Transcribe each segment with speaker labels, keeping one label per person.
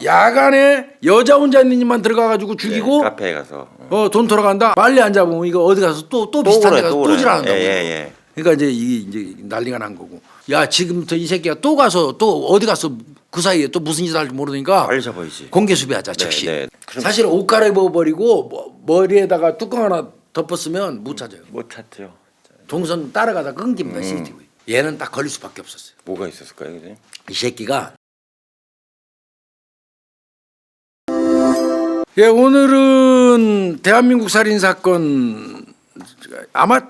Speaker 1: 야간에 여자 혼자 있는 집만 들어가가지고 죽이고
Speaker 2: 카페에 가서
Speaker 1: 돈 돌아간다. 빨리 안 잡으면 이거 어디 가서 또 비슷한 데 가서 또 지랄한다고.
Speaker 2: 예.
Speaker 1: 그러니까 이제 난리가 난 거고. 야 지금부터 이 새끼가 또 가서 또 어디 가서 그 사이에 또 무슨 짓을 할지 모르니까
Speaker 2: 빨리 잡아야지.
Speaker 1: 공개 수배하자 즉시.
Speaker 2: 네.
Speaker 1: 사실 옷 갈아입어 버리고 머리에다가 뚜껑 하나 덮었으면 못 찾아요.
Speaker 2: 못 찾죠.
Speaker 1: 동선 따라가다 끊깁니다. CCTV. 얘는 딱 걸릴 수밖에 없었어요.
Speaker 2: 뭐가 있었을까요, 그지?
Speaker 1: 이 새끼가 예, 오늘은 대한민국 살인 사건 아마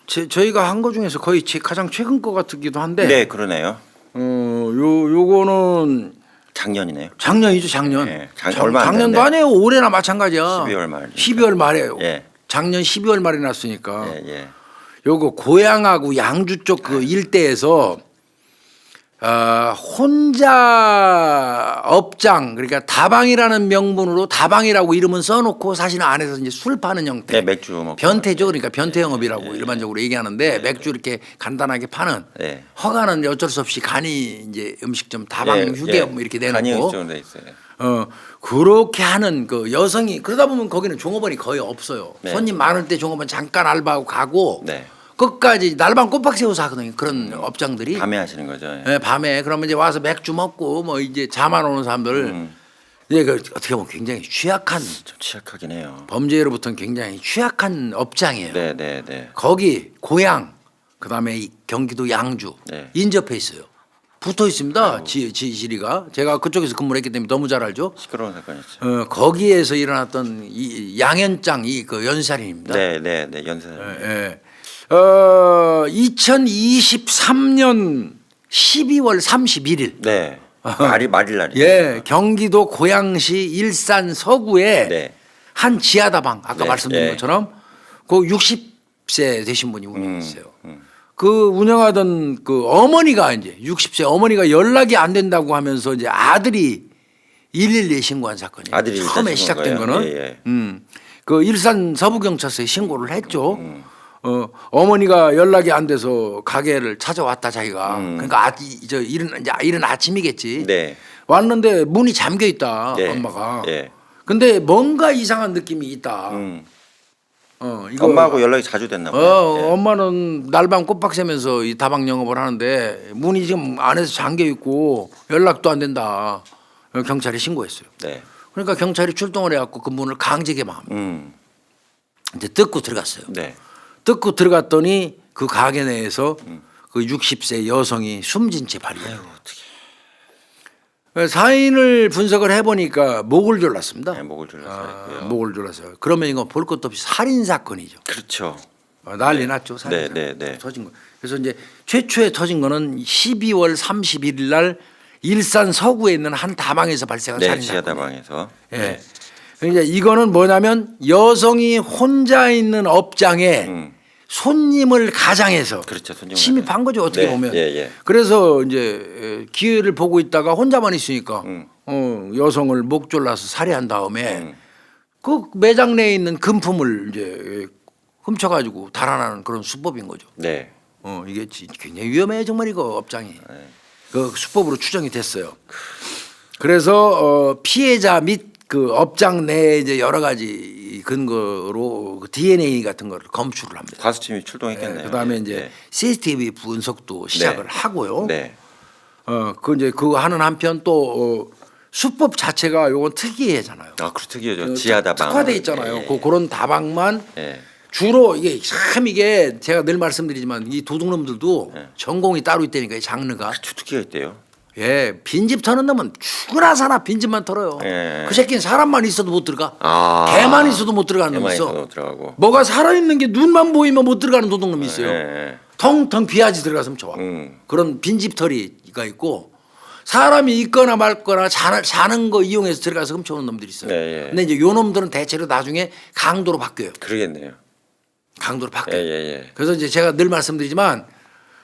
Speaker 1: 저희가 한 거 중에서 거의 가장 최근 거 같기도 한데
Speaker 2: 네, 그러네요.
Speaker 1: 요거는
Speaker 2: 작년이네요.
Speaker 1: 작년이죠, 작년.
Speaker 2: 예, 얼마 안
Speaker 1: 작년도
Speaker 2: 됐네.
Speaker 1: 아니에요. 올해나 마찬가지야.
Speaker 2: 12월 말.
Speaker 1: 12월 말에요.
Speaker 2: 예.
Speaker 1: 작년 12월 말에 났으니까.
Speaker 2: 예.
Speaker 1: 요거 고양하고 양주 쪽 그 일대에서 혼자 업장 그러니까 다방이라는 명분으로 다방이라고 이름은 써놓고 사실은 안에서 이제 술 파는 형태.
Speaker 2: 네, 맥주 먹고.
Speaker 1: 변태죠. 그러니까 변태 영업이라고 일반적으로 얘기하는데 맥주 이렇게 간단하게 파는
Speaker 2: 네.
Speaker 1: 허가는 어쩔 수 없이 간이 이제 음식점 다방 휴게업 뭐 이렇게
Speaker 2: 간이
Speaker 1: 내놓고
Speaker 2: 음식점 돼 있어요.
Speaker 1: 그렇게 하는 그 여성이 그러다 보면 거기는 종업원이 거의 없어요.
Speaker 2: 네.
Speaker 1: 손님 많을 때 종업원 잠깐 알바하고 가고
Speaker 2: 네.
Speaker 1: 끝까지 날밤 꼬박 세워서 하거든요. 그런 업장들이.
Speaker 2: 밤에 하시는 거죠. 예.
Speaker 1: 네, 밤에 그러면 이제 와서 맥주 먹고 뭐 이제 잠안 오는 사람들 이제 그 어떻게 보면 굉장히 취약한
Speaker 2: 좀 취약하긴 해요.
Speaker 1: 범죄로부터는 굉장히 취약한 업장이에요.
Speaker 2: 네.
Speaker 1: 거기 고양 그다음에 이 경기도 양주
Speaker 2: 네.
Speaker 1: 인접해 있어요. 붙어 있습니다. 지리가 제가 그쪽에서 근무를 했기 때문에 너무 잘 알죠.
Speaker 2: 시끄러운 사건이었죠.
Speaker 1: 거기에서 일어났던 이 양현장 이 그 연살인입니다.
Speaker 2: 네. 연쇄.
Speaker 1: 2023년 12월 31일.
Speaker 2: 네. 말일 날이.
Speaker 1: 예, 경기도 고양시 일산 서구에
Speaker 2: 네.
Speaker 1: 한 지하다방 아까
Speaker 2: 네,
Speaker 1: 말씀드린
Speaker 2: 네.
Speaker 1: 것처럼 그 60세 되신 분이 운영했어요. 그 운영하던 그 어머니가 이제 60세 어머니가 연락이 안 된다고 하면서 이제 아들이 112에 신고한 사건이에요.
Speaker 2: 아들이
Speaker 1: 처음에
Speaker 2: 일단
Speaker 1: 시작된
Speaker 2: 신고한
Speaker 1: 거는
Speaker 2: 거예요? 예.
Speaker 1: 그 일산 서부경찰서에 신고를 했죠. 어머니가 연락이 안 돼서 가게를 찾아왔다 자기가. 그러니까 이른 아침이겠지.
Speaker 2: 네.
Speaker 1: 왔는데 문이 잠겨 있다
Speaker 2: 네.
Speaker 1: 엄마가.
Speaker 2: 예.
Speaker 1: 근데 뭔가 이상한 느낌이 있다. 이거
Speaker 2: 엄마하고 연락이 자주 됐나 봐요.
Speaker 1: 엄마는 날밤 꼬박 새면서 이 다방 영업을 하는데 문이 지금 안에서 잠겨 있고 연락도 안 된다. 경찰에 신고했어요.
Speaker 2: 네.
Speaker 1: 그러니까 경찰이 출동을 해갖고 그 문을 강제 개방합니다. 이제 뜯고 들어갔어요.
Speaker 2: 네.
Speaker 1: 뜯고 들어갔더니 그 가게 내에서 그 60세 여성이 숨진 채 발견해요. 사인을 분석을 해보니까 목을 졸랐습니다.
Speaker 2: 네, 목을 졸라서
Speaker 1: 목을 졸랐어요. 그러면 이거 볼 것도 없이 살인 사건이죠.
Speaker 2: 그렇죠.
Speaker 1: 난리 났죠. 살인 사건.
Speaker 2: 네.
Speaker 1: 터진 거. 그래서 이제 최초에 터진 거는 12월 31일 날 일산 서구에 있는 한 다방에서 발생한 살인 사건.
Speaker 2: 지하다방에서.
Speaker 1: 예. 그러니까 이거는 뭐냐면 여성이 혼자 있는 업장에 손님을 가장해서
Speaker 2: 그렇죠. 손님을
Speaker 1: 침입한 거죠 어떻게
Speaker 2: 네,
Speaker 1: 보면.
Speaker 2: 예.
Speaker 1: 그래서 이제 기회를 보고 있다가 혼자만 있으니까 여성을 목 졸라서 살해한 다음에 그 매장 내에 있는 금품을 이제 훔쳐가지고 달아나는 그런 수법인 거죠.
Speaker 2: 네.
Speaker 1: 이게 굉장히 위험해요 정말 이거 업장이. 그 수법으로 추정이 됐어요. 그래서 피해자 및 그 업장 내에 이제 여러 가지 근거로 그 DNA 같은 거를 검출을 합니다.
Speaker 2: 과수팀이 출동했겠네요.
Speaker 1: 그다음에 이제 CCTV 분석도 시작을 하고요.
Speaker 2: 네.
Speaker 1: 그 이제 그거 하는 한편 또 수법 자체가 요건 특이하잖아요.
Speaker 2: 그렇죠. 특이하죠. 지하다방.
Speaker 1: 특화돼 있잖아요. 그런 다방만
Speaker 2: 예.
Speaker 1: 주로 이게 제가 늘 말씀드리지만 이 도둑놈들도 전공이 따로 있다니까 이 장르가.
Speaker 2: 주특기가 있대요.
Speaker 1: 예, 빈집 터는 놈은 죽으나 사나 빈집만 털어요.
Speaker 2: 예.
Speaker 1: 그 새끼는 사람만 있어도 못 들어가. 개만 있어도 못 들어가는 놈
Speaker 2: 개만
Speaker 1: 있어.
Speaker 2: 있어도 못 들어가고.
Speaker 1: 뭐가 살아있는 게 눈만 보이면 못 들어가는 도둑놈이 있어요.
Speaker 2: 예.
Speaker 1: 텅텅 비야지 들어가서 훔쳐와. 그런 빈집털이가 있고 사람이 있거나 말거나 자는 거 이용해서 들어가서 훔쳐오는 놈들이 있어요.
Speaker 2: 네, 예.
Speaker 1: 근데 이제 요 놈들은 대체로 나중에 강도로 바뀌어요.
Speaker 2: 그러겠네요.
Speaker 1: 강도로 바뀌어요.
Speaker 2: 예.
Speaker 1: 그래서 이제 제가 늘 말씀드리지만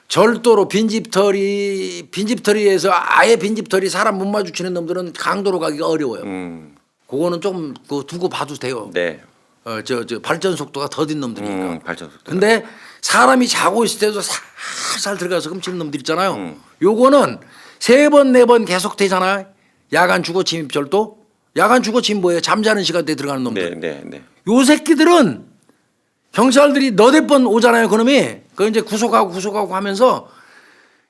Speaker 1: 절도로 빈집털이에서 아예 빈집털이 사람 못 마주치는 놈들은 강도로 가기가 어려워요. 그거는 좀 두고 봐도 돼요.
Speaker 2: 네.
Speaker 1: 저 발전 속도가 더딘 놈들이니까.
Speaker 2: 발전 속도.
Speaker 1: 근데 사람이 자고 있을 때도 살살 들어가서 훔치는 놈들 있잖아요. 요거는 3번 4번 계속 되잖아요. 야간 주거 침입 절도. 야간 주거 침입 뭐예요? 잠자는 시간대에 들어가는 놈들.
Speaker 2: 네.
Speaker 1: 요 새끼들은 경찰들이 너댓 번 오잖아요. 그놈이 그 이제 구속하고 하면서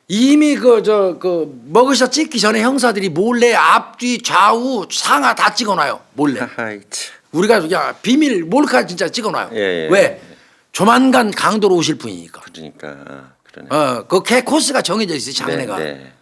Speaker 1: 이미 그 머그샷 찍기 전에 형사들이 몰래 앞뒤 좌우 상하 다 찍어놔요. 몰래.
Speaker 2: 하하이 참.
Speaker 1: 우리가 야 비밀 몰카 진짜 찍어놔요.
Speaker 2: 예.
Speaker 1: 왜? 조만간 강도로 오실 분이니까.
Speaker 2: 그러니까 그러네.
Speaker 1: 그 코스가 정해져 있어요. 장래가.
Speaker 2: 네.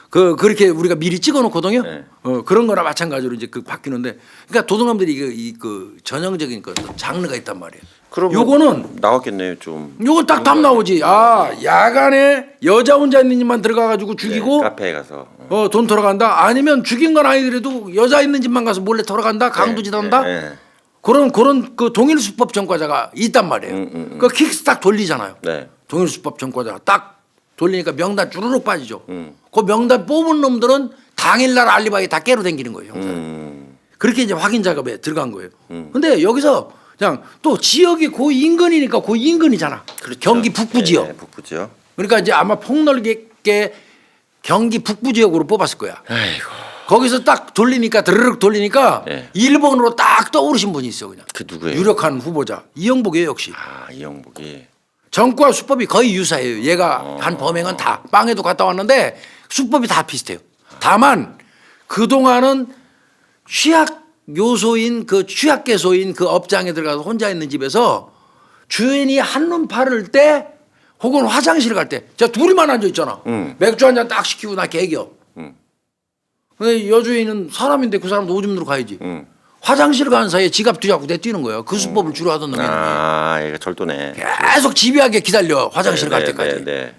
Speaker 1: 그렇게 우리가 미리 찍어놓거든요.
Speaker 2: 네.
Speaker 1: 그런 거나 마찬가지로 이제 그 바뀌는데, 그러니까 도둑놈들이 그 전형적인 그 장르가 있단 말이에요.
Speaker 2: 그럼
Speaker 1: 요거는
Speaker 2: 나왔겠네요 좀.
Speaker 1: 요건 딱 답 나오지. 아 야간에 여자 혼자 있는 집만 들어가가지고 죽이고
Speaker 2: 네, 카페에 가서.
Speaker 1: 돈 털어간다. 아니면 죽인 건 아니더라도 여자 있는 집만 가서 몰래 털어간다. 강도짓한다.
Speaker 2: 네.
Speaker 1: 그런 그 동일 수법 전과자가 있단 말이에요. 그 킥스 딱 돌리잖아요.
Speaker 2: 네.
Speaker 1: 동일 수법 전과자가 딱 돌리니까 명단 주르륵 빠지죠. 그 명단 뽑은 놈들은 당일날 알리바이 다 깨로 댕기는 거예요. 그렇게 이제 확인 작업에 들어간 거예요. 근데 여기서 그냥 또 지역이 그 인근이니까 그 인근이잖아.
Speaker 2: 그렇죠.
Speaker 1: 경기 북부 지역.
Speaker 2: 네, 북부 지역.
Speaker 1: 그러니까 이제 아마 폭넓게 경기 북부 지역으로 뽑았을 거야.
Speaker 2: 아이고.
Speaker 1: 거기서 딱 돌리니까 드르륵 돌리니까
Speaker 2: 네.
Speaker 1: 1번으로 딱 떠오르신 분이 있어 그냥.
Speaker 2: 그 누구예요?
Speaker 1: 유력한 후보자 이영복이에요 역시.
Speaker 2: 이영복이.
Speaker 1: 정과 수법이 거의 유사해요. 얘가 한 범행은 다 빵에도 갔다 왔는데 수법이 다 비슷해요. 다만 그동안은 취약 요소인 그 취약계소인 그 업장에 들어가서 혼자 있는 집에서 주인이 한눈 팔을 때 혹은 화장실 갈 때 제가 둘이만 앉아 있잖아. 맥주 한 잔 딱 시키고 나 개겨. 근데 여주인은 사람인데 그 사람도 오줌 누러 가야지. 화장실 가는 사이에 지갑 뒤잡고 내뛰는 거예요. 그 수법을 주로 하던 놈이.
Speaker 2: 얘가 절도네.
Speaker 1: 계속 집요하게 기다려 화장실 갈 때까지.
Speaker 2: 네.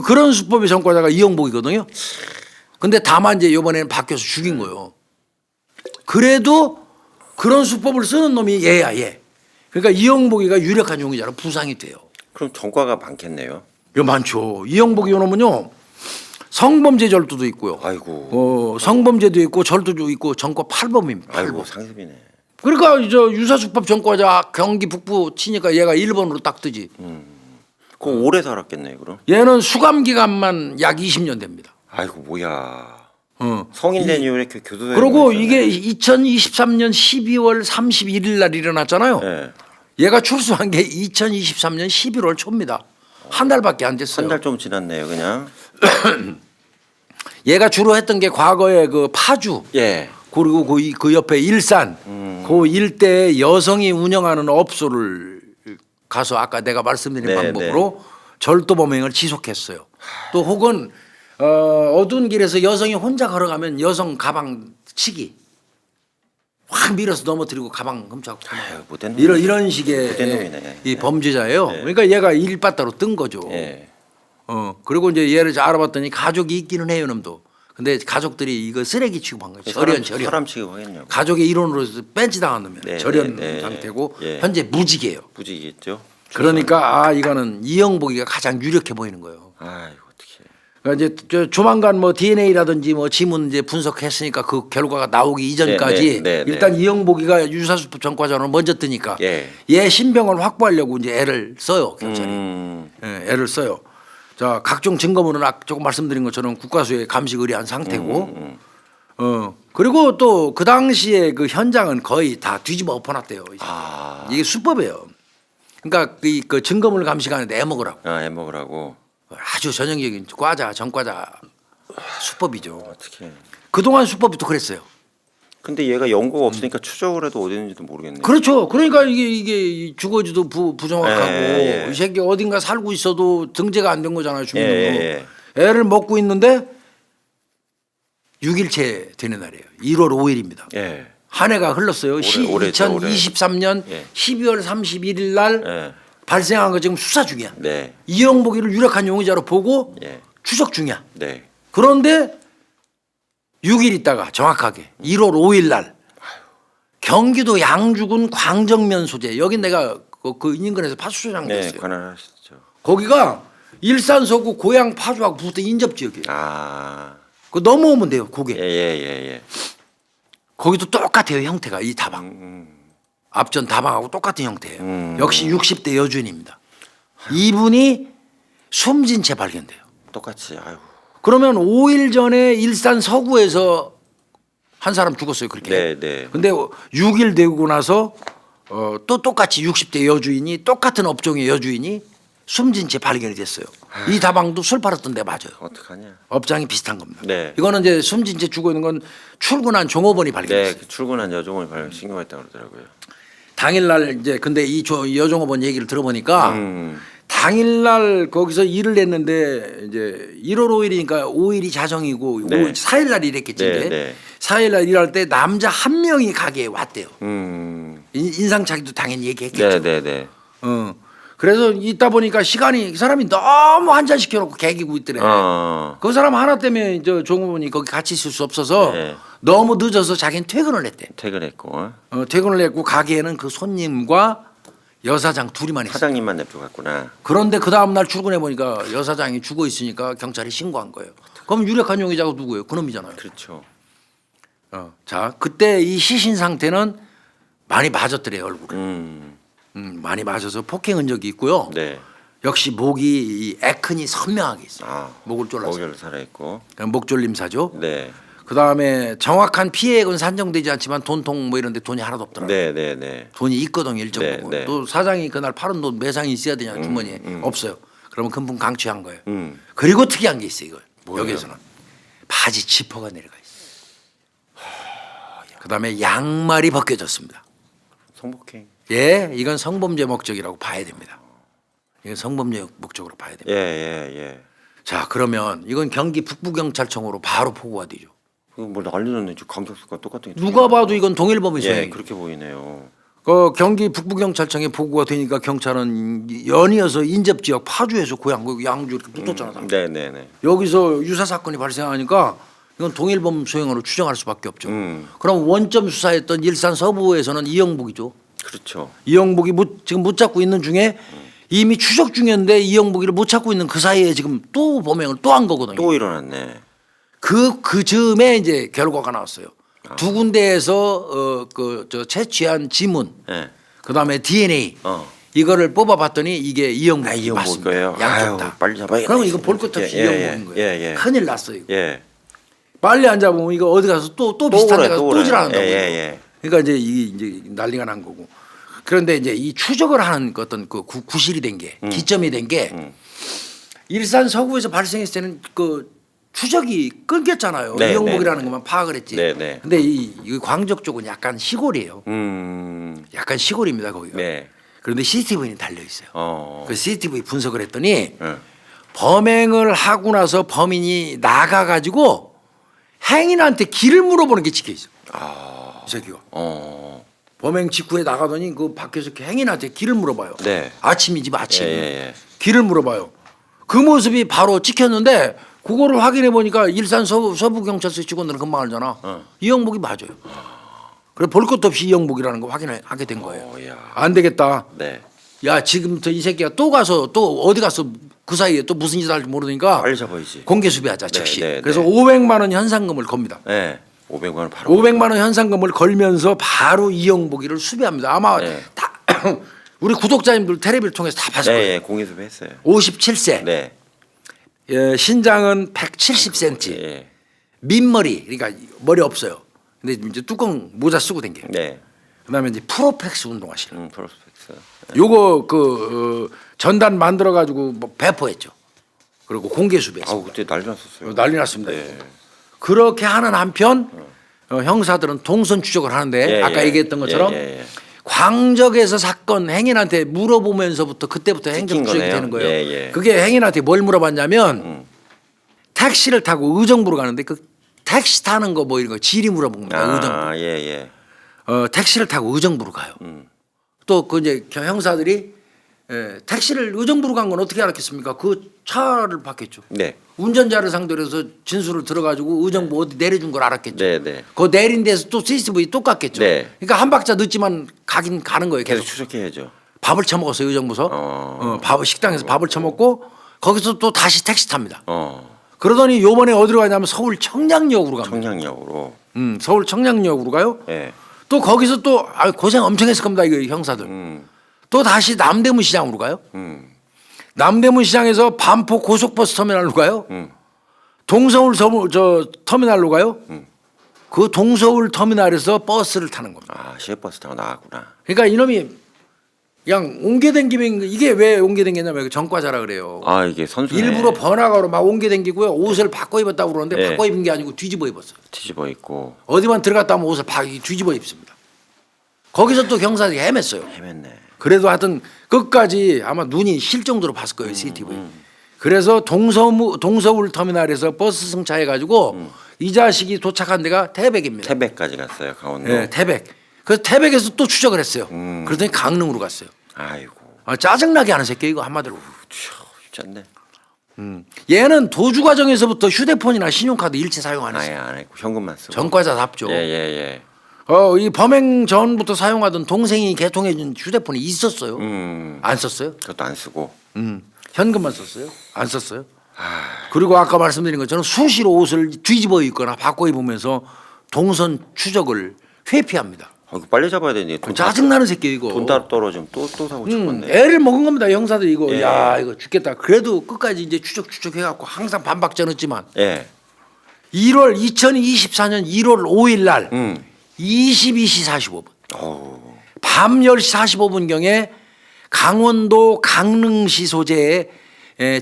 Speaker 1: 그런 수법의 전과자가 이영복이거든요. 근데 다만 이제 이번에는 바뀌어서 죽인 거예요. 그래도 그런 수법을 쓰는 놈이 얘야 얘. 그러니까 이영복이가 유력한 용의자로 부상이 돼요.
Speaker 2: 그럼 전과가 많겠네요.
Speaker 1: 이거 많죠. 이영복이 요놈은요 성범죄 절도도 있고요.
Speaker 2: 아이고.
Speaker 1: 성범죄도 있고 절도도 있고 전과 8범입니다.
Speaker 2: 아이고 상습이네.
Speaker 1: 그러니까 저 유사수법 전과자 경기 북부 치니까 얘가 1번으로 딱 뜨지.
Speaker 2: 그거 오래 살았겠네 그럼.
Speaker 1: 얘는 수감 기간만 약 20년 됩니다.
Speaker 2: 아이고 뭐야.
Speaker 1: 어.
Speaker 2: 성인 된 이후에 교도소.
Speaker 1: 그리고 이게 2023년 12월 31일 날 일어났잖아요.
Speaker 2: 네.
Speaker 1: 얘가 출소한 게 2023년 11월 초입니다. 한 달밖에 안 됐어요.
Speaker 2: 한 달 좀 지났네요 그냥.
Speaker 1: 얘가 주로 했던 게 과거에 그 파주
Speaker 2: 예.
Speaker 1: 그리고 그 옆에 일산 그 일대에 여성이 운영하는 업소를 가서 아까 내가 말씀드린
Speaker 2: 네,
Speaker 1: 방법으로 절도 범행을 지속했어요. 또 혹은 어두운 길에서 여성이 혼자 걸어가면 여성 가방 치기 확 밀어서 넘어뜨리고 가방 훔쳐가고
Speaker 2: 못된
Speaker 1: 이런 식의
Speaker 2: 못된 놈이네.
Speaker 1: 이 범죄자예요.
Speaker 2: 네.
Speaker 1: 그러니까 얘가 일바따로 뜬 거죠.
Speaker 2: 예.
Speaker 1: 그리고 이제 얘를 알아봤더니 가족이 있기는 해요, 놈도. 근데 가족들이 이거 쓰레기 취급한 거예요. 절연.
Speaker 2: 사람 취급하겠냐고.
Speaker 1: 가족의 일원으로 벤치 당한 놈이에요.
Speaker 2: 네,
Speaker 1: 절연
Speaker 2: 네,
Speaker 1: 상태고
Speaker 2: 예.
Speaker 1: 현재 무직이에요.
Speaker 2: 무직이겠죠.
Speaker 1: 그러니까 이거는 이영복이가 가장 유력해 보이는 거예요.
Speaker 2: 아이고 어떡해.
Speaker 1: 그러니까 이제 조만간 뭐 DNA라든지 뭐 지문 이제 분석했으니까 그 결과가 나오기 이전까지
Speaker 2: 네.
Speaker 1: 일단 이영복이가 유사수법 전과자로 먼저 뜨니까
Speaker 2: 예.
Speaker 1: 얘 신병을 확보하려고 이제 애를 써요 경찰이. 예, 애를 써요. 자 각종 증거물은 아까 조금 말씀드린 것처럼 국과수에 감식 의뢰한 상태고. 그리고 또 그 당시에 그 현장은 거의 다 뒤집어 엎어놨대요. 이게 수법이에요. 그러니까 그 증거물 감식하는데 애먹으라고.
Speaker 2: 애먹으라고.
Speaker 1: 아주 전형적인 과자 전과자 수법이죠.
Speaker 2: 어떻게.
Speaker 1: 그동안 수법이 또 그랬어요.
Speaker 2: 근데 얘가 연고가 없으니까 추적을 해도 어디 있는지도 모르겠네.
Speaker 1: 그렇죠. 그러니까 이게 주거지도 부정확하고
Speaker 2: 예.
Speaker 1: 이 새끼 어딘가 살고 있어도 등재가 안 된 거잖아요. 주민등록.
Speaker 2: 예.
Speaker 1: 애를 먹고 있는데 6일째 되는 날이에요. 1월 5일입니다.
Speaker 2: 예.
Speaker 1: 한 해가 흘렀어요.
Speaker 2: 올해죠,
Speaker 1: 2023년
Speaker 2: 예.
Speaker 1: 12월 31일 날
Speaker 2: 예.
Speaker 1: 발생한 거 지금 수사 중이야.
Speaker 2: 네.
Speaker 1: 이영복이를 유력한 용의자로 보고
Speaker 2: 예.
Speaker 1: 추적 중이야.
Speaker 2: 네.
Speaker 1: 그런데 6일 있다가 정확하게 1월 5일 날 경기도 양주군 광정면 소재 여기 내가 그 인근에서 파수소장
Speaker 2: 네.
Speaker 1: 됐어요.
Speaker 2: 관할하시죠.
Speaker 1: 거기가 일산 서구 고양 파주하고 붙은 인접 지역이에요. 그 넘어오면 돼요. 고개.
Speaker 2: 예.
Speaker 1: 거기도 똑같아요. 형태가 이 다방. 앞전 다방하고 똑같은 형태예요. 역시 60대 여주인입니다. 이분이 숨진 채 발견돼요.
Speaker 2: 똑같이. 아유.
Speaker 1: 그러면 5일 전에 일산 서구에서 한 사람 죽었어요. 그렇게.
Speaker 2: 네, 네.
Speaker 1: 근데 6일 되고 나서 또 똑같이 60대 여주인이 똑같은 업종의 여주인이 숨진 채 발견이 됐어요. 이 다방도 술 팔았던 데 맞아요.
Speaker 2: 어떡하냐.
Speaker 1: 업장이 비슷한 겁니다.
Speaker 2: 네.
Speaker 1: 이거는 이제 숨진 채 죽어 있는 건 출근한 종업원이 발견했어요.
Speaker 2: 네, 그 출근한 여종을 발견 신고했다 그러더라고요.
Speaker 1: 당일날 이제 근데 이 여종업원 얘기를 들어보니까 당일날 거기서 일을 했는데 이제 1월 5일이니까 5일이 자정이고
Speaker 2: 네.
Speaker 1: 4일날 일했겠지.
Speaker 2: 네,
Speaker 1: 이제.
Speaker 2: 네.
Speaker 1: 4일날 일할 때 남자 한 명이 가게에 왔대요. 인상착의도 당연히 얘기했겠죠.
Speaker 2: 네, 네, 네.
Speaker 1: 그래서 있다 보니까 시간이 이 사람이 너무 한잔 시켜놓고 개기고 있더래. 그 사람 하나 때문에 저 종업원이 거기 같이 있을 수 없어서
Speaker 2: 네.
Speaker 1: 너무 늦어서 자기는 퇴근을 했대.
Speaker 2: 퇴근했고
Speaker 1: 퇴근을 했고 가게에는 그 손님과 여사장 둘이만 있어요.
Speaker 2: 사장님만 냅둬갔구나.
Speaker 1: 그런데 그 다음 날 출근해 보니까 여사장이 죽어 있으니까 경찰이 신고한 거예요. 그럼 유력한 용의자가 누구예요? 그놈이잖아요.
Speaker 2: 그렇죠.
Speaker 1: 자, 그때 이 시신 상태는 많이 맞았더래요, 얼굴을. 많이 맞아서 폭행 흔적이 있고요.
Speaker 2: 네.
Speaker 1: 역시 목이 이 애큰이 선명하게 있어요. 목을 졸라서.
Speaker 2: 목을 살아있고.
Speaker 1: 목졸림사죠.
Speaker 2: 네.
Speaker 1: 그다음에 정확한 피해액은 산정되지 않지만 돈통 뭐 이런 데 돈이 하나도 없더라고요.
Speaker 2: 네, 네, 네.
Speaker 1: 돈이 있거든요, 일정
Speaker 2: 네,
Speaker 1: 부분.
Speaker 2: 네.
Speaker 1: 또 사장이 그날 팔은 돈 매상이 있어야 되냐 주머니에 없어요. 그러면 금품 강취한 거예요.
Speaker 2: 음.
Speaker 1: 그리고 특이한 게 있어요, 이걸.
Speaker 2: 뭐예요?
Speaker 1: 여기에서는 바지 지퍼가 내려가 있어요. 그다음에 양말이 벗겨졌습니다.
Speaker 2: 성폭행.
Speaker 1: 예, 이건 성범죄 목적이라고 봐야 됩니다. 이건 성범죄 목적으로 봐야 됩니다.
Speaker 2: 예, 예, 예.
Speaker 1: 자, 그러면 이건 경기 북부경찰청으로 바로 보고가 되죠.
Speaker 2: 그거 뭐 난리났네. 지금 감독과 똑같은 게.
Speaker 1: 누가 봐도 이건 동일범의
Speaker 2: 예,
Speaker 1: 소행이에요.
Speaker 2: 그렇게 보이네요.
Speaker 1: 그 경기 북부경찰청에 보고가 되니까 경찰은 연이어서 인접지역 파주에서 고향 그 양주 이렇게 붙었잖아.
Speaker 2: 네, 네, 네.
Speaker 1: 여기서 유사 사건이 발생하니까 이건 동일범 소행으로 추정할 수밖에 없죠. 그럼 원점 수사했던 일산 서부에서는 이영복이죠.
Speaker 2: 그렇죠.
Speaker 1: 이영복이 지금 못 잡고 있는 중에 이미 추적 중이었는데 이영복이를 못 찾고 있는 그 사이에 지금 또 범행을 또 한 거거든요.
Speaker 2: 또 일어났네.
Speaker 1: 그 즈음에 이제 결과가 나왔어요. 두 군데에서 저 채취한 지문,
Speaker 2: 네.
Speaker 1: 그다음에 DNA 이거를 뽑아봤더니 이게 이영복이
Speaker 2: 이영복일
Speaker 1: 맞습니다.
Speaker 2: 거예요.
Speaker 1: 양쪽 다.
Speaker 2: 아유, 빨리 잡아야겠네.
Speaker 1: 그러면 이거 볼 것 없이
Speaker 2: 예,
Speaker 1: 이영복인 거예요.
Speaker 2: 예, 예.
Speaker 1: 큰일 났어요. 이거.
Speaker 2: 예.
Speaker 1: 빨리 안 잡으면 이거 어디 가서 또 비슷한 데 가서 또 지랄한다고.
Speaker 2: 예, 예.
Speaker 1: 그러니까 이제 이제 난리가 난 거고. 그런데 이제 이 추적을 하는 어떤 그 구실이 된 게 기점이 된 게 일산 서구에서 발생했을 때는 그 추적이 끊겼잖아요.
Speaker 2: 네,
Speaker 1: 이영복이라는
Speaker 2: 네,
Speaker 1: 것만 파악을 했지.
Speaker 2: 네, 네.
Speaker 1: 근데 이 광적 쪽은 약간 시골이에요. 약간 시골입니다 거기가.
Speaker 2: 네.
Speaker 1: 그런데 CCTV는 달려 있어요. 그 CCTV 분석을 했더니
Speaker 2: 네.
Speaker 1: 범행을 하고 나서 범인이 나가 가지고 행인한테 길을 물어보는 게 찍혀 있어. 이 새끼가. 범행 직후에 나가더니 그 밖에서 행인한테 길을 물어봐요.
Speaker 2: 네.
Speaker 1: 아침이지 아침.
Speaker 2: 예.
Speaker 1: 길을 물어봐요. 그 모습이 바로 찍혔는데 그거를 확인해 보니까 일산 서부경찰서 직원들은 금방 알잖아. 이영복이 맞아요. 그래 볼 것도 없이 이영복이라는 거 확인을 하게 된 거예요. 안 되겠다.
Speaker 2: 네.
Speaker 1: 야 지금부터 이 새끼가 또 가서 또 어디 가서 그 사이에 또 무슨 짓을 할지 모르니까
Speaker 2: 빨리 잡아야지.
Speaker 1: 공개 수배하자
Speaker 2: 네,
Speaker 1: 즉시.
Speaker 2: 네,
Speaker 1: 그래서
Speaker 2: 네.
Speaker 1: 500만 원 현상금을 겁니다.
Speaker 2: 네. 500만 원 바로.
Speaker 1: 500만 원 현상금을 걸면서 바로 이영복이를 수배합니다. 아마
Speaker 2: 네.
Speaker 1: 다 우리 구독자님들 텔레비를 통해서 다 봤을 거예요.
Speaker 2: 네, 공개 수배했어요.
Speaker 1: 57세.
Speaker 2: 네.
Speaker 1: 예, 신장은 170cm.
Speaker 2: 예.
Speaker 1: 민머리. 그러니까 머리 없어요. 근데 이제 뚜껑 모자 쓰고 댕겨요.
Speaker 2: 네.
Speaker 1: 그다음에 이제 프로펙스 운동화실.
Speaker 2: 프로스펙스.
Speaker 1: 요거 전단 만들어 가지고 뭐 배포했죠. 그리고 공개 수배했어요.
Speaker 2: 아우 그때 난리 났었어요.
Speaker 1: 난리 났습니다.
Speaker 2: 네.
Speaker 1: 그렇게 하는 한편 형사들은 동선 추적을 하는데
Speaker 2: 예,
Speaker 1: 아까
Speaker 2: 예.
Speaker 1: 얘기했던 것처럼
Speaker 2: 예.
Speaker 1: 광적에서 사건 행인한테 물어보면서부터 그때부터 행정
Speaker 2: 찍힌
Speaker 1: 추적이
Speaker 2: 거네요.
Speaker 1: 되는 거예요.
Speaker 2: 예.
Speaker 1: 그게 행인한테 뭘 물어봤냐면 택시를 타고 의정부로 가는데 그 택시 타는 거 뭐 이런 거 지리 물어본 겁니다. 의정부.
Speaker 2: 예.
Speaker 1: 택시를 타고 의정부로 가요. 또 그 이제 형사들이 택시를 의정부로 간 건 어떻게 알았겠습니까? 그 차를 봤겠죠.
Speaker 2: 네.
Speaker 1: 운전자를 상대로 해서 진술을 들어가지고 의정부 어디 내려준 걸 알았겠죠.
Speaker 2: 네.
Speaker 1: 그 내린 데서 또 CCTV 똑같겠죠.
Speaker 2: 네.
Speaker 1: 그러니까 한 박자 늦지만 가긴 가는 거예요.
Speaker 2: 계속
Speaker 1: 계속.
Speaker 2: 추적해야죠.
Speaker 1: 밥을 처먹었어요 의정부서. 식당에서 밥을 처먹고 거기서 또 다시 택시 탑니다. 그러더니 요번에 어디로 가냐면 서울 청량역으로 갑니다.
Speaker 2: 청량역으로.
Speaker 1: 서울 청량역으로 가요.
Speaker 2: 예.
Speaker 1: 또 거기서 또 고생 엄청 했을 겁니다. 이거 형사들. 또 다시 남대문 시장으로 가요. 남대문 시장에서 반포 고속버스 터미널로 가요. 동서울 터미널로 가요. 그 동서울 터미널에서 버스를 타는 겁니다.
Speaker 2: 아 시외버스 타고 나갔구나.
Speaker 1: 그러니까 이놈이 그냥 옮겨댕기면 이게 왜 옮겨댕겼냐면 전과자라 그래요.
Speaker 2: 아 이게 선수네.
Speaker 1: 일부러 번화가로 막 옮겨댕기고요. 옷을 바꿔 입었다고 그러는데
Speaker 2: 네.
Speaker 1: 바꿔 입은 게 아니고 뒤집어 입었어요.
Speaker 2: 뒤집어 있고
Speaker 1: 어디만 들어갔다 하면 옷을 뒤집어 입습니다. 거기서 또 경찰이 헤맸어요.
Speaker 2: 헤맸네.
Speaker 1: 그래도 하여튼 끝까지 아마 눈이 실 정도로 봤을 거예요. CCTV. 그래서 동서울 터미널에서 버스 승차해가지고 이 자식이 도착한 데가 태백입니다.
Speaker 2: 태백까지 갔어요 강원도.
Speaker 1: 네, 태백. 그래서 태백에서 또 추적을 했어요. 그러더니 강릉으로 갔어요.
Speaker 2: 아이고
Speaker 1: 짜증나게 하는 새끼 이거 한마디로.
Speaker 2: 쉽지 않네.
Speaker 1: 얘는 도주 과정에서부터 휴대폰이나 신용카드 일체 사용 안 했어요.
Speaker 2: 아예 안 했고 현금만 쓰고.
Speaker 1: 전과자답죠.
Speaker 2: 예예예.
Speaker 1: 이 범행 전부터 사용하던 동생이 개통해준 휴대폰이 있었어요. 안 썼어요?
Speaker 2: 그것도 안 쓰고.
Speaker 1: 현금만 썼어요? 안 썼어요? 그리고 아까 말씀드린 것처럼 수시로 옷을 뒤집어 입거나 바꿔 입으면서 동선 추적을 회피합니다.
Speaker 2: 이거 빨리 잡아야 되니.
Speaker 1: 짜증나는 새끼 이거.
Speaker 2: 돈 따로 떨어지면 또 사고 싶었네.
Speaker 1: 애를 먹은 겁니다 형사들이 이거.
Speaker 2: 예.
Speaker 1: 야 이거 죽겠다. 그래도 끝까지 이제 추적해갖고 항상 반박전했지만
Speaker 2: 예.
Speaker 1: 2024년 1월 5일 날 22시 45분
Speaker 2: 어우.
Speaker 1: 밤 10시 45분경에 강원도 강릉시 소재에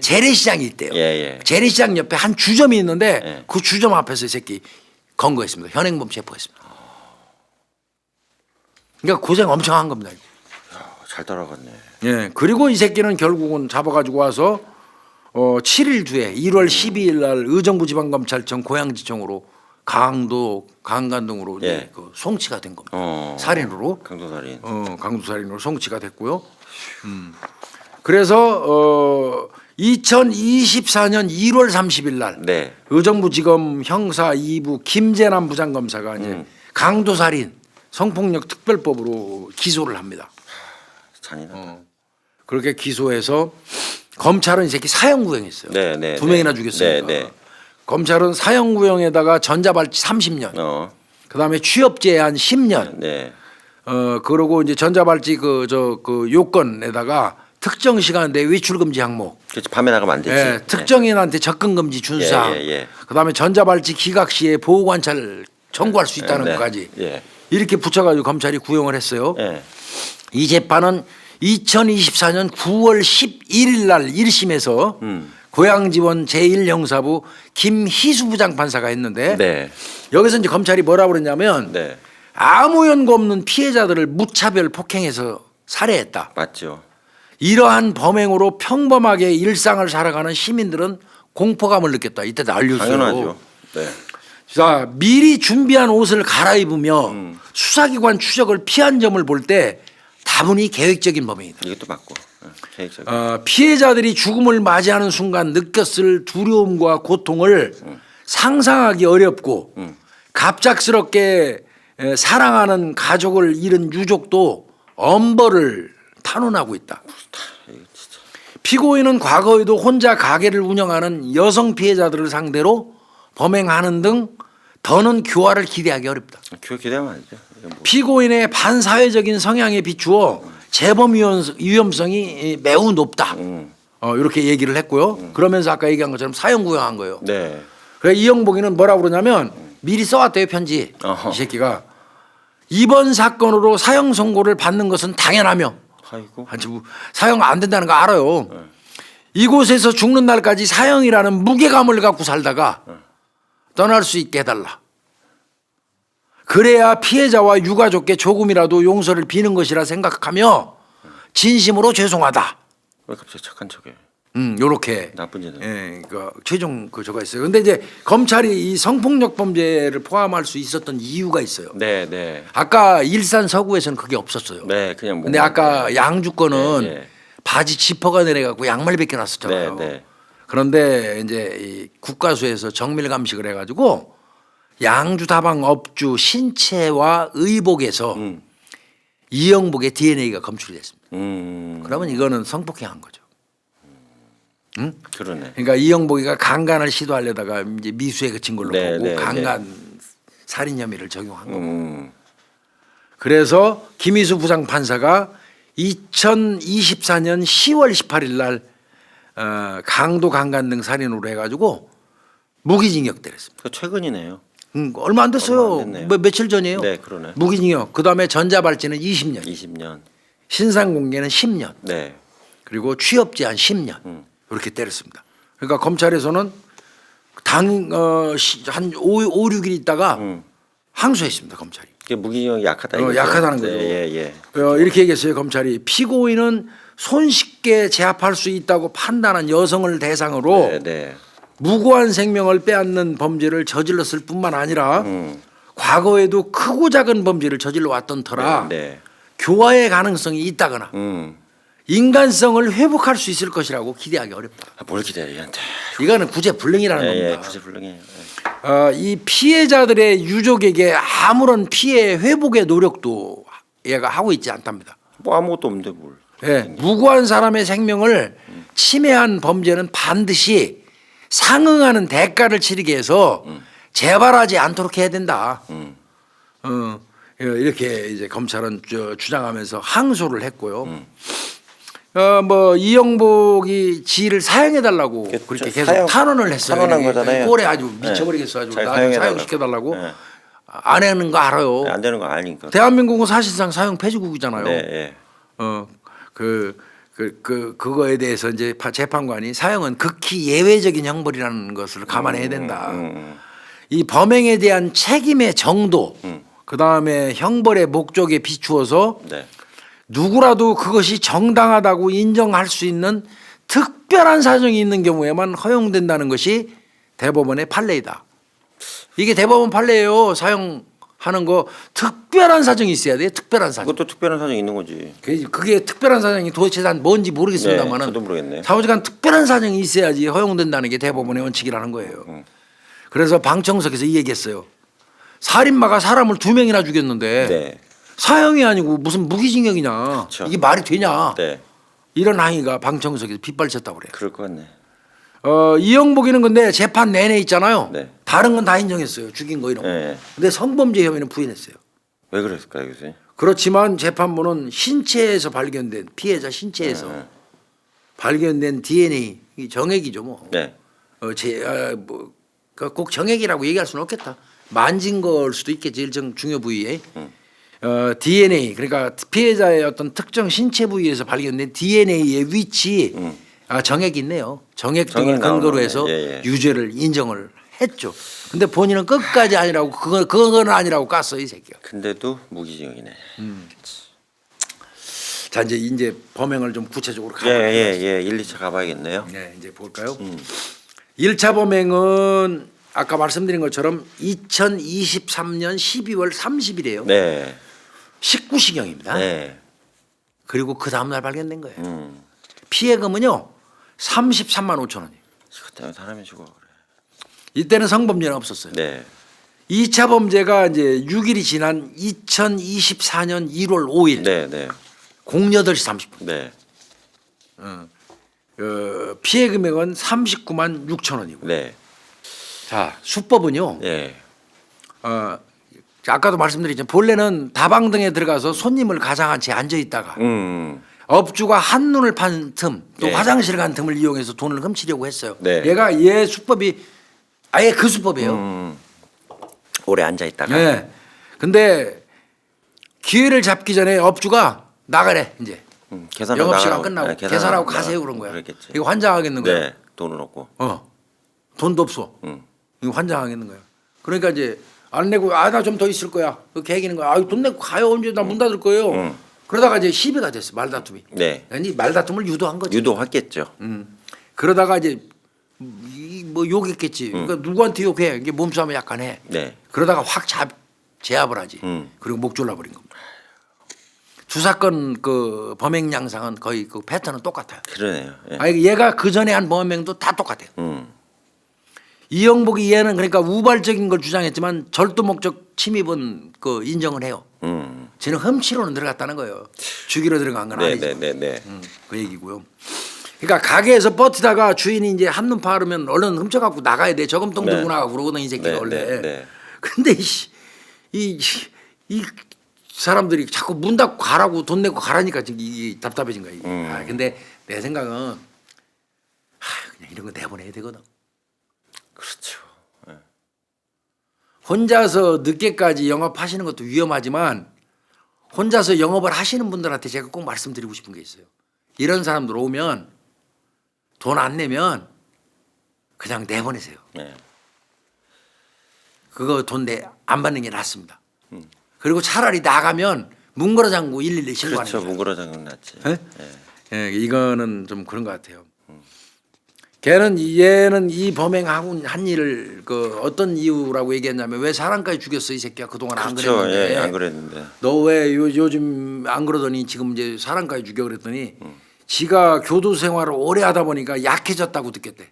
Speaker 1: 재래시장이 있대요.
Speaker 2: 예.
Speaker 1: 재래시장 옆에 한 주점이 있는데
Speaker 2: 예.
Speaker 1: 그 주점 앞에서 이 새끼 검거했습니다. 현행범 체포했습니다. 그러니까 고생 엄청 한 겁니다.
Speaker 2: 잘 따라갔네.
Speaker 1: 예. 그리고 이 새끼는 결국은 잡아가지고 와서 7일 뒤에 1월 12일 날 의정부지방검찰청 고양지청으로 강간등으로
Speaker 2: 예.
Speaker 1: 이제 그 송치가 된 겁니다. 살인으로.
Speaker 2: 강도살인.
Speaker 1: 강도살인으로 송치가 됐고요. 그래서 2024년 1월 30일 날
Speaker 2: 네.
Speaker 1: 의정부지검 형사 2부 김재남 부장검사가 이제 강도살인 성폭력 특별법으로 기소를 합니다.
Speaker 2: 잔인하다.
Speaker 1: 그렇게 기소해서 검찰은 이 새끼 사형구형했어요.
Speaker 2: 네.
Speaker 1: 2명이나 죽였어요.
Speaker 2: 네.
Speaker 1: 검찰은 사형구형에다가 전자발찌 30년, 그다음에 취업제한 10년,
Speaker 2: 네.
Speaker 1: 그러고 이제 전자발찌 그 요건에다가 특정 시간 내 외출 금지 항목,
Speaker 2: 그렇지 밤에 나가면 안 되지.
Speaker 1: 예, 특정인한테 접근 금지 준수사항,
Speaker 2: 예.
Speaker 1: 그다음에 전자발찌 기각 시에 보호 관찰 청구할 수 있다는
Speaker 2: 네.
Speaker 1: 것까지
Speaker 2: 예.
Speaker 1: 이렇게 붙여가지고 검찰이 구형을 했어요.
Speaker 2: 예.
Speaker 1: 이 재판은 2024년 9월 11일 날 1심에서 고양지원 제1형사부 김희수 부장판사가 했는데
Speaker 2: 네.
Speaker 1: 여기서 이제 검찰이 뭐라고 그랬냐면
Speaker 2: 네.
Speaker 1: 아무 연고 없는 피해자들을 무차별 폭행해서 살해했다.
Speaker 2: 맞죠.
Speaker 1: 이러한 범행으로 평범하게 일상을 살아가는 시민들은 공포감을 느꼈다. 이때 알려줬어요.
Speaker 2: 당연하죠. 네.
Speaker 1: 자, 미리 준비한 옷을 갈아입으며 수사기관 추적을 피한 점을 볼 때 다분히 계획적인 범행이다.
Speaker 2: 이것도 맞고. 계획적인.
Speaker 1: 피해자들이 죽음을 맞이하는 순간 느꼈을 두려움과 고통을 상상하기 어렵고 갑작스럽게 사랑하는 가족을 잃은 유족도 엄벌을 탄원하고 있다. 피고인은 과거에도 혼자 가게를 운영하는 여성 피해자들을 상대로 범행하는 등 더는 교화를 기대하기 어렵다.
Speaker 2: 교육 기대하면 안 되죠. 이건 뭐.
Speaker 1: 피고인의 반사회적인 성향에 비추어 재범 위험성이 매우 높다. 이렇게 얘기를 했고요. 그러면서 아까 얘기한 것처럼 사형구형한 거예요.
Speaker 2: 네.
Speaker 1: 그래 이영복이는 뭐라고 그러냐면 미리 써왔대요 편지.
Speaker 2: 어허.
Speaker 1: 이 새끼가 이번 사건으로 사형 선고를 받는 것은 당연하며
Speaker 2: 아이고.
Speaker 1: 사형 안 된다는 거 알아요. 이곳에서 죽는 날까지 사형이라는 무게감을 갖고 살다가 떠날 수 있게 해달라. 그래야 피해자와 유가족께 조금이라도 용서를 비는 것이라 생각하며 진심으로 죄송하다.
Speaker 2: 왜 갑자기 착한 척해?
Speaker 1: 요렇게
Speaker 2: 나쁜 짓은.
Speaker 1: 예, 그 최종 그 저가 있어요. 근데 이제 검찰이 이 성폭력 범죄를 포함할 수 있었던 이유가 있어요.
Speaker 2: 네.
Speaker 1: 아까 일산 서구에서는 그게 없었어요.
Speaker 2: 네, 그냥 뭐.
Speaker 1: 근데 아까 양주 거는
Speaker 2: 네.
Speaker 1: 바지 지퍼가 내려가고 양말 벗겨놨었잖아요.
Speaker 2: 네.
Speaker 1: 그런데 이제 이 국가수에서 정밀 감식을 해가지고 양주 다방 업주 신체와 의복에서 이영복의 DNA가 검출됐습니다. 그러면 이거는 성폭행한 거죠.
Speaker 2: 그러네.
Speaker 1: 그러니까 이영복이가 강간을 시도하려다가 이제 미수에 그친 걸로
Speaker 2: 네,
Speaker 1: 보고
Speaker 2: 네,
Speaker 1: 강간 살인 혐의를 적용한 겁니다.
Speaker 2: 음.
Speaker 1: 그래서 김희수 부장 판사가 2024년 10월 18일 날 강도 강간 등 살인으로 해가지고 무기징역 때렸습니다.
Speaker 2: 그 최근이네요.
Speaker 1: 얼마 안 됐어요.
Speaker 2: 얼마 안 됐네요.
Speaker 1: 며칠 전이에요.
Speaker 2: 네, 그러네.
Speaker 1: 무기징역. 그다음에 전자발찌는 20년,
Speaker 2: 20년.
Speaker 1: 신상공개는 10년,
Speaker 2: 네.
Speaker 1: 그리고 취업제한 10년 이렇게 때렸습니다. 그러니까 검찰에서는 한 5, 6일 있다가 항소했습니다. 검찰이.
Speaker 2: 그게 무기징역이 약하다 이거죠?
Speaker 1: 약하다는 거죠.
Speaker 2: 네, 예.
Speaker 1: 이렇게 얘기했어요. 검찰이 피고인은 손쉽게 제압할 수 있다고 판단한 여성을 대상으로
Speaker 2: 네, 네.
Speaker 1: 무고한 생명을 빼앗는 범죄를 저질렀을 뿐만 아니라 과거에도 크고 작은 범죄를 저질러 왔던 터라
Speaker 2: 네.
Speaker 1: 교화의 가능성이 있다거나 인간성을 회복할 수 있을 것이라고 기대하기 어렵다.
Speaker 2: 뭘 기대해 얘한테.
Speaker 1: 이거는 구제불능이라는
Speaker 2: 예,
Speaker 1: 겁니다.
Speaker 2: 구제불능이에요.
Speaker 1: 이 피해자들의 유족에게 아무런 피해 회복의 노력도 얘가 하고 있지 않답니다.
Speaker 2: 뭐 아무것도 없는데 뭘.
Speaker 1: 예, 무고한 사람의 생명을 침해한 범죄는 반드시 상응하는 대가를 치르게 해서 재발하지 않도록 해야 된다. 이렇게 이제 검찰은 주장하면서 항소를 했고요. 뭐 이영복이 지를 사형해 달라고 그렇게 계속 탄원을 했어요.
Speaker 2: 탄원한 거잖아요.
Speaker 1: 꼴에 아주 미쳐버리겠어 가지고 나 사형시켜 달라고. 안 하는 거 알아요.
Speaker 2: 안 되는 거 아니니까.
Speaker 1: 대한민국은 사실상 사형 폐지국이잖아요.
Speaker 2: 네.
Speaker 1: 그거에 대해서 이제 재판관이 사형은 극히 예외적인 형벌이라는 것을 감안해야 된다. 이 범행에 대한 책임의 정도, 그 다음에 형벌의 목적에 비추어서
Speaker 2: 네.
Speaker 1: 누구라도 그것이 정당하다고 인정할 수 있는 특별한 사정이 있는 경우에만 허용된다는 것이 대법원의 판례이다. 이게 대법원 판례예요. 사형하는 거 특별한 사정이 있어야 돼요. 특별한 사정.
Speaker 2: 그것도 특별한 사정이 있는 거지.
Speaker 1: 그게 특별한 사정이 도대체 난 뭔지 모르겠습니다만은
Speaker 2: 저도 모르겠네.
Speaker 1: 사무직한 특별한 사정이 있어야지 허용된다는 게 대법원의 원칙이라는 거예요. 그래서 방청석에서 이 얘기했어요. 살인마가 사람을 2명이나 죽였는데
Speaker 2: 네.
Speaker 1: 사형이 아니고 무슨 무기징역이냐.
Speaker 2: 그렇죠.
Speaker 1: 이게 말이 되냐.
Speaker 2: 네.
Speaker 1: 이런 항의가 방청석에서 빗발쳤다고 그래요.
Speaker 2: 그럴 것 같네.
Speaker 1: 이영복이는 근데 재판 내내 있잖아요.
Speaker 2: 네.
Speaker 1: 다른 건 다 인정했어요. 죽인 거 이런 거.
Speaker 2: 네.
Speaker 1: 근데 성범죄 혐의는 부인했어요.
Speaker 2: 왜 그랬을까요, 교수님?
Speaker 1: 그렇지만 재판부는 신체에서 발견된 피해자 신체에서 발견된 DNA 이 정액이죠 뭐.
Speaker 2: 네.
Speaker 1: 꼭 정액이라고 얘기할 수는 없겠다. 만진 걸 수도 있겠지 일정 중요 부위에. DNA 그러니까 피해자의 어떤 특정 신체 부위에서 발견된 DNA의 위치 정액이 있네요. 정액 등을 근거로 해서 유죄를 인정을 했죠. 근데 본인은 끝까지 아니라고 그건 아니라고 깠어 이 새끼가.
Speaker 2: 근데도 무기징역이네.
Speaker 1: 자 이제 범행을 좀 구체적으로 가볼게요.
Speaker 2: 예. 1, 2차 가봐야겠네요.
Speaker 1: 네, 이제 볼까요? 1차 범행은 아까 말씀드린 것처럼 2023년 12월 30일이에요.
Speaker 2: 네.
Speaker 1: 19시경입니다.
Speaker 2: 네.
Speaker 1: 그리고 그 다음 날 발견된 거예요. 피해금은요 33만 5천 원이에요.
Speaker 2: 이것 때문에 사람이 죽어 그래.
Speaker 1: 이때는 성범죄는 없었어요.
Speaker 2: 네.
Speaker 1: 2차 범죄가 이제 6일이 지난 2024년 1월 5일
Speaker 2: 네.
Speaker 1: 08시 30분.
Speaker 2: 네.
Speaker 1: 피해 금액은 39만 6천 원이고.
Speaker 2: 네.
Speaker 1: 자 수법은요.
Speaker 2: 네.
Speaker 1: 아까도 말씀드렸지만 본래는 다방 등에 들어가서 손님을 가장한 채 앉아 있다가 업주가 한눈을 판 틈, 또
Speaker 2: 네.
Speaker 1: 화장실 간 틈을 이용해서 돈을 훔치려고 했어요.
Speaker 2: 네.
Speaker 1: 얘 수법이 아예 그 수법이에요.
Speaker 2: 오래 앉아 있다가.
Speaker 1: 네. 근데 기회를 잡기 전에 업주가 나가래 이제.
Speaker 2: 계산하고
Speaker 1: 영업 시간
Speaker 2: 나가라고.
Speaker 1: 끝나고
Speaker 2: 네,
Speaker 1: 계산하고 가세요 그런 거야.
Speaker 2: 그랬겠지.
Speaker 1: 이거 환장하겠는 거야.
Speaker 2: 네. 돈은 없고.
Speaker 1: 돈도 없어. 이거 환장하겠는 거야. 그러니까 이제 안 내고 나 좀 더 있을 거야. 그 계기는 거야. 돈 내고 가요. 언제 나 문 닫을 거예요. 그러다가 이제 시비가 됐어. 말다툼이.
Speaker 2: 네.
Speaker 1: 아니 말다툼을 유도한 거지.
Speaker 2: 유도했겠죠.
Speaker 1: 그러다가 이제 뭐 욕했겠지. 그러니까 누구한테 욕해? 이게 몸싸움이 약간 해.
Speaker 2: 네.
Speaker 1: 그러다가 확 제압을 하지. 그리고 목 졸라버린 겁니다. 두 사건 그 범행 양상은 거의 그 패턴은 똑같아요.
Speaker 2: 그러네요. 예.
Speaker 1: 아니 얘가 그 전에 한 범행도 다 똑같아요. 이영복이 얘는 그러니까 우발적인 걸 주장했지만 절도 목적 침입은 그 인정을 해요. 쟤는 훔치로는 들어갔다는 거예요. 죽이러 들어간 건 아니죠.
Speaker 2: 네.
Speaker 1: 그 얘기고요. 그러니까 가게에서 버티다가 주인이 이제 한눈 파르면 얼른 훔쳐갖고 나가야 돼. 저금통 들고 나가 그러거든 이 새끼가 원래.
Speaker 2: 네.
Speaker 1: 근데 이 사람들이 자꾸 문 닫고 가라고 돈 내고 가라니까 지금 이게 답답해진 거야. 이게. 근데 내 생각은 그냥 이런 거 내보내야 되거든.
Speaker 2: 그렇죠.
Speaker 1: 혼자서 늦게까지 영업하시는 것도 위험하지만 혼자서 영업을 하시는 분들한테 제가 꼭 말씀드리고 싶은 게 있어요. 이런 사람들 오면 돈 안 내면 그냥 내보내세요.
Speaker 2: 네.
Speaker 1: 그거 돈 안 받는 게 낫습니다. 그리고 차라리 나가면 문거러 장구 112 신고하는
Speaker 2: 그렇죠.
Speaker 1: 게
Speaker 2: 문고라 장군 낫지.
Speaker 1: 예?
Speaker 2: 네.
Speaker 1: 예, 이거는 좀 그런 것 같아요. 얘는 이 범행하고 한 일을 그 어떤 이유라고 얘기했냐면 왜 사람까지 죽였어 이 새끼야 그동안 안
Speaker 2: 그렇죠.
Speaker 1: 그랬는데
Speaker 2: 예, 안 그랬는데.
Speaker 1: 너 왜 요즘 안 그러더니 지금 이제 사람까지 죽여 그랬더니 지가 교도 생활을 오래 하다 보니까 약해졌다고 듣겠대.